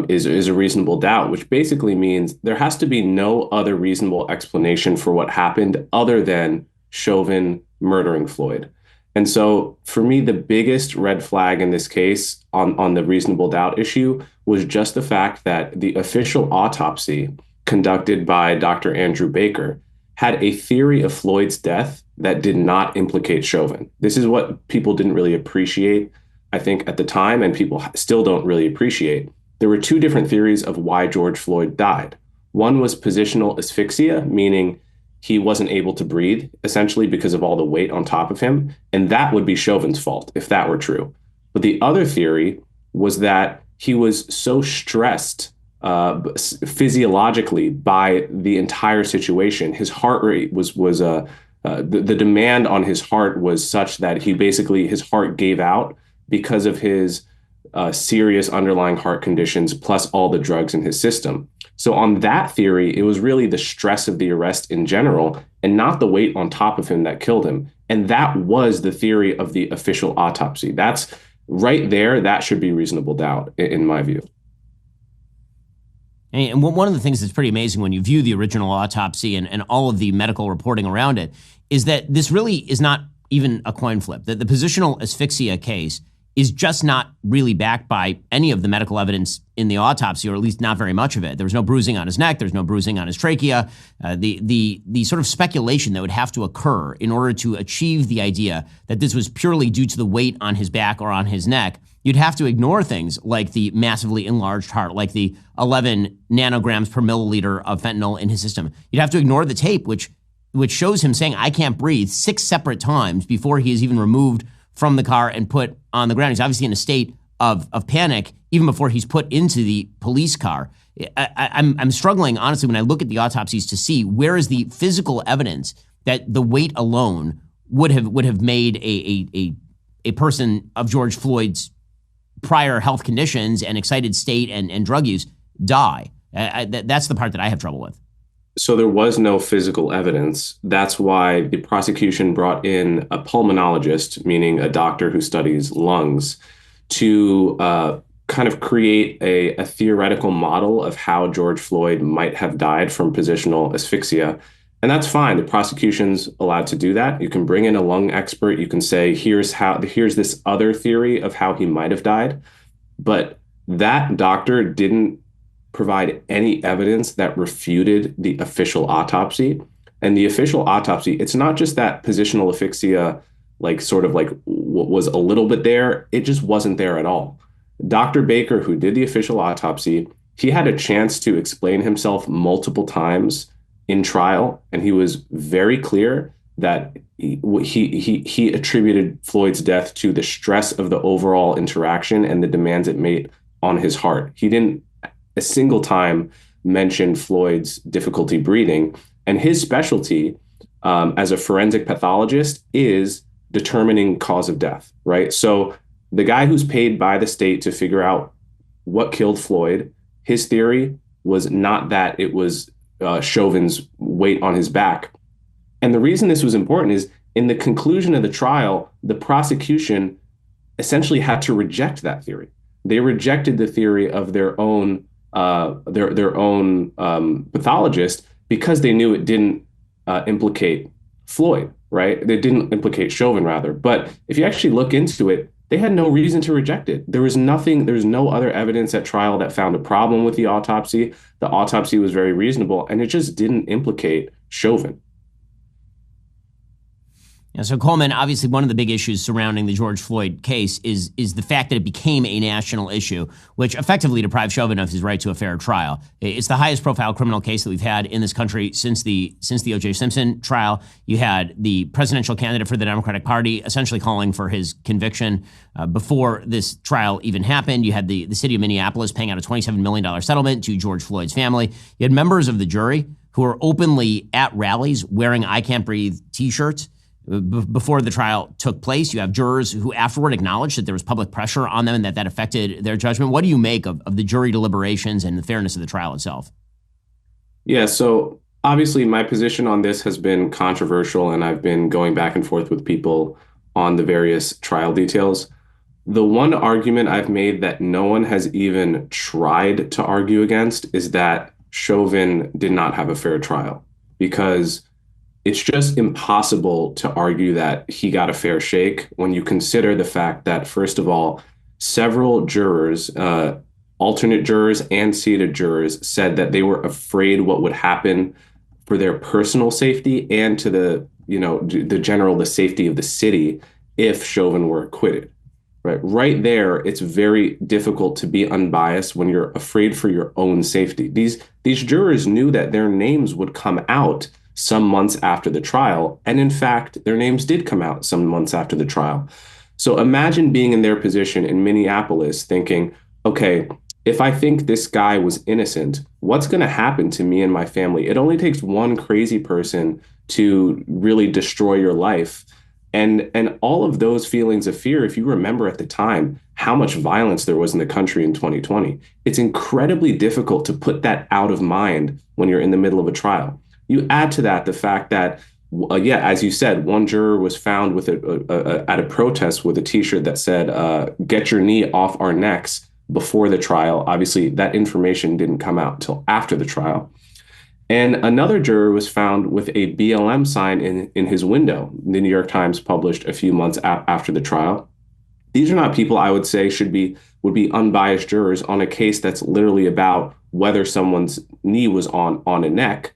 is a reasonable doubt, which basically means there has to be no other reasonable explanation for what happened other than Chauvin murdering Floyd. And so for me, the biggest red flag in this case on the reasonable doubt issue was just the fact that the official autopsy conducted by Dr. Andrew Baker had a theory of Floyd's death that did not implicate Chauvin. This is what people didn't really appreciate, I think, at the time, and people still don't really appreciate. There were two different theories of why George Floyd died. One was positional asphyxia, meaning he wasn't able to breathe, essentially because of all the weight on top of him, and that would be Chauvin's fault if that were true. But the other theory was that he was so stressed physiologically by the entire situation. His heart rate the demand on his heart was such that his heart gave out because of his serious underlying heart conditions, plus all the drugs in his system. So on that theory, it was really the stress of the arrest in general and not the weight on top of him that killed him. And that was the theory of the official autopsy. That's right there. That should be reasonable doubt, in my view. And one of the things that's pretty amazing when you view the original autopsy and all of the medical reporting around it is that this really is not even a coin flip. That the positional asphyxia case is just not really backed by any of the medical evidence in the autopsy, or at least not very much of it. There was no bruising on his neck. There's no bruising on his trachea. The sort of speculation that would have to occur in order to achieve the idea that this was purely due to the weight on his back or on his neck, you'd have to ignore things like the massively enlarged heart, like the 11 nanograms per milliliter of fentanyl in his system. You'd have to ignore the tape, which shows him saying, "I can't breathe," 6 separate times before he is even removed from the car and put on the ground. He's obviously in a state of panic even before he's put into the police car. I'm struggling, honestly, when I look at the autopsies to see where is the physical evidence that the weight alone would have made a person of George Floyd's prior health conditions and excited state and drug use die. That's the part that I have trouble with. So there was no physical evidence. That's why the prosecution brought in a pulmonologist, meaning a doctor who studies lungs, to kind of create a theoretical model of how George Floyd might have died from positional asphyxia. And that's fine. The prosecution's allowed to do that. You can bring in a lung expert. You can say, here's this other theory of how he might have died. But that doctor didn't provide any evidence that refuted the official autopsy. And the official autopsy, it's not just that positional asphyxia, was a little bit there. It just wasn't there at all. Dr. Baker, who did the official autopsy, He had a chance to explain himself multiple times in trial, and he was very clear that he attributed Floyd's death to the stress of the overall interaction and the demands it made on his heart. He didn't a single time mention Floyd's difficulty breathing, and his specialty as a forensic pathologist is determining cause of death, right? So the guy who's paid by the state to figure out what killed Floyd, his theory was not that it was Chauvin's weight on his back. And the reason this was important is in the conclusion of the trial, the prosecution essentially had to reject that theory. They rejected the theory of their own pathologist because they knew it didn't implicate Floyd, right? They didn't implicate Chauvin, rather. But if you actually look into it, they had no reason to reject it. There was no other evidence at trial that found a problem with the autopsy. The autopsy was very reasonable, and it just didn't implicate Chauvin. Yeah, so Coleman, obviously one of the big issues surrounding the George Floyd case is the fact that it became a national issue, which effectively deprived Chauvin of his right to a fair trial. It's the highest profile criminal case that we've had in this country since the O.J. Simpson trial. You had the presidential candidate for the Democratic Party essentially calling for his conviction before this trial even happened. You had the city of Minneapolis paying out a $27 million settlement to George Floyd's family. You had members of the jury who were openly at rallies wearing I Can't Breathe t-shirts. Before the trial took place. You have jurors who afterward acknowledged that there was public pressure on them and that affected their judgment. What do you make of the jury deliberations and the fairness of the trial itself? Yeah, so obviously my position on this has been controversial, and I've been going back and forth with people on the various trial details. The one argument I've made that no one has even tried to argue against is that Chauvin did not have a fair trial, because it's just impossible to argue that he got a fair shake when you consider the fact that, first of all, several jurors, alternate jurors and seated jurors, said that they were afraid what would happen for their personal safety and to the safety of the city if Chauvin were acquitted. Right there, it's very difficult to be unbiased when you're afraid for your own safety. These jurors knew that their names would come out some months after the trial. And in fact, their names did come out some months after the trial. So imagine being in their position in Minneapolis thinking, okay, if I think this guy was innocent, what's going to happen to me and my family? It only takes one crazy person to really destroy your life. And all of those feelings of fear, if you remember at the time how much violence there was in the country in 2020, it's incredibly difficult to put that out of mind when you're in the middle of a trial. You add to that the fact that, as you said, one juror was found with at a protest with a T-shirt that said, "Get your knee off our necks," before the trial. Obviously, that information didn't come out until after the trial. And another juror was found with a BLM sign in his window. The New York Times published a few months after the trial. These are not people I would say would be unbiased jurors on a case that's literally about whether someone's knee was on a neck.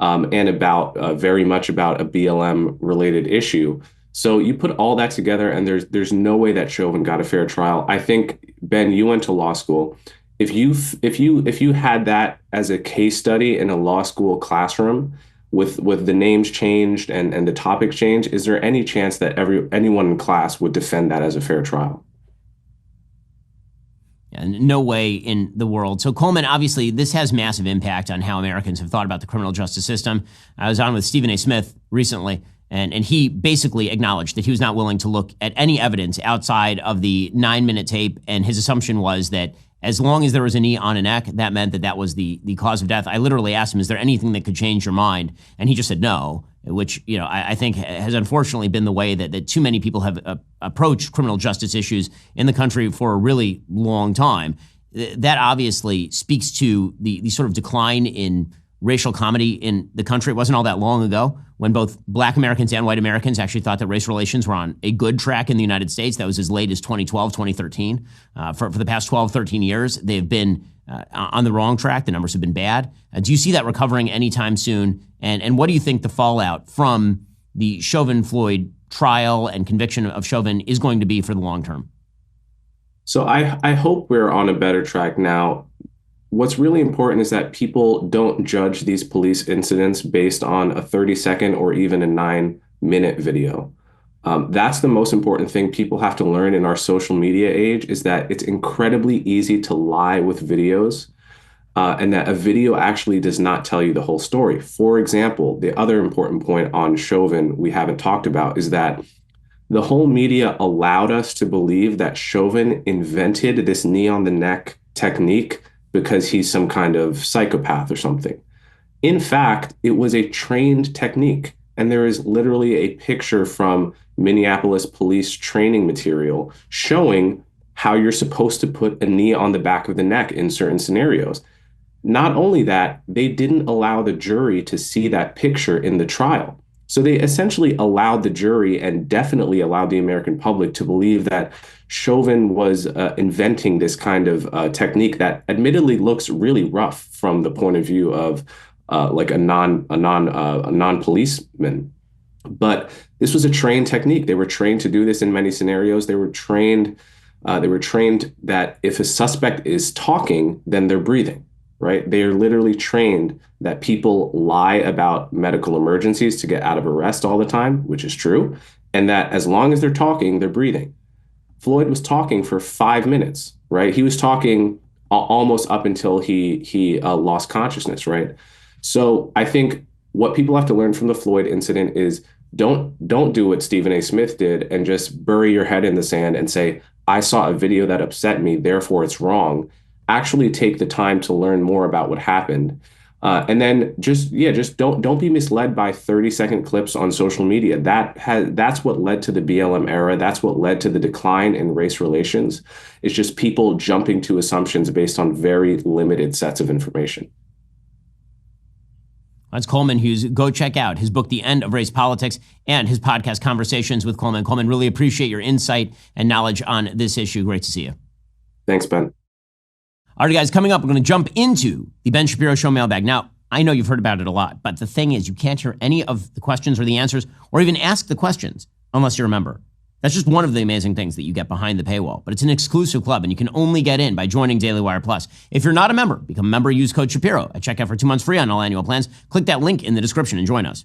And about very much about a BLM related issue. So you put all that together, and there's no way that Chauvin got a fair trial. I think, Ben, you went to law school. If you had that as a case study in a law school classroom with the names changed and the topics changed, is there any chance that anyone in class would defend that as a fair trial? No way in the world. So Coleman, obviously, this has massive impact on how Americans have thought about the criminal justice system. I was on with Stephen A. Smith recently, and he basically acknowledged that he was not willing to look at any evidence outside of the 9-minute tape, and his assumption was that as long as there was a knee on a neck, that meant that was the cause of death. I literally asked him, is there anything that could change your mind? And he just said no, which I think has unfortunately been the way that too many people have approached criminal justice issues in the country for a really long time. That obviously speaks to the sort of decline in racial comedy in the country. It wasn't all that long ago when both Black Americans and white Americans actually thought that race relations were on a good track in the United States. That was as late as 2012, 2013. For the past 12, 13 years, they've been on the wrong track. The numbers have been bad. Do you see that recovering anytime soon? And what do you think the fallout from the Chauvin-Floyd trial and conviction of Chauvin is going to be for the long term? So I hope we're on a better track now. what's really important is that people don't judge these police incidents based on a 30-second or even a 9-minute video. That's the most important thing people have to learn in our social media age, is that it's incredibly easy to lie with videos, and that a video actually does not tell you the whole story. For example, the other important point on Chauvin we haven't talked about is that the whole media allowed us to believe that Chauvin invented this knee on the neck technique because he's some kind of psychopath or something. In fact, it was a trained technique. And there is literally a picture from Minneapolis police training material showing how you're supposed to put a knee on the back of the neck in certain scenarios. Not only that, they didn't allow the jury to see that picture in the trial. So they essentially allowed the jury, and definitely allowed the American public, to believe that Chauvin was inventing this kind of technique that admittedly looks really rough from the point of view of like a non-policeman. But this was a trained technique. They were trained to do this in many scenarios. They were trained that if a suspect is talking, then they're breathing, right? They are literally trained that people lie about medical emergencies to get out of arrest all the time, which is true, and that as long as they're talking, they're breathing. Floyd was talking for 5 minutes, right? He was talking almost up until he lost consciousness, right? So I think what people have to learn from the Floyd incident is don't do what Stephen A. Smith did and just bury your head in the sand and say, I saw a video that upset me, therefore it's wrong. Actually take the time to learn more about what happened. And then just don't be misled by 30-second clips on social media. That's what led to the BLM era. That's what led to the decline in race relations. It's just people jumping to assumptions based on very limited sets of information. That's Coleman Hughes. Go check out his book, The End of Race Politics, and his podcast, Conversations with Coleman. Coleman, really appreciate your insight and knowledge on this issue. Great to see you. Thanks, Ben. All right, guys, coming up, we're going to jump into the Ben Shapiro Show mailbag. Now, I know you've heard about it a lot, but the thing is, you can't hear any of the questions or the answers or even ask the questions unless you're a member. That's just one of the amazing things that you get behind the paywall, but it's an exclusive club and you can only get in by joining Daily Wire Plus. If you're not a member, become a member, use code Shapiro at checkout for 2 months free on all annual plans. Click that link in the description and join us.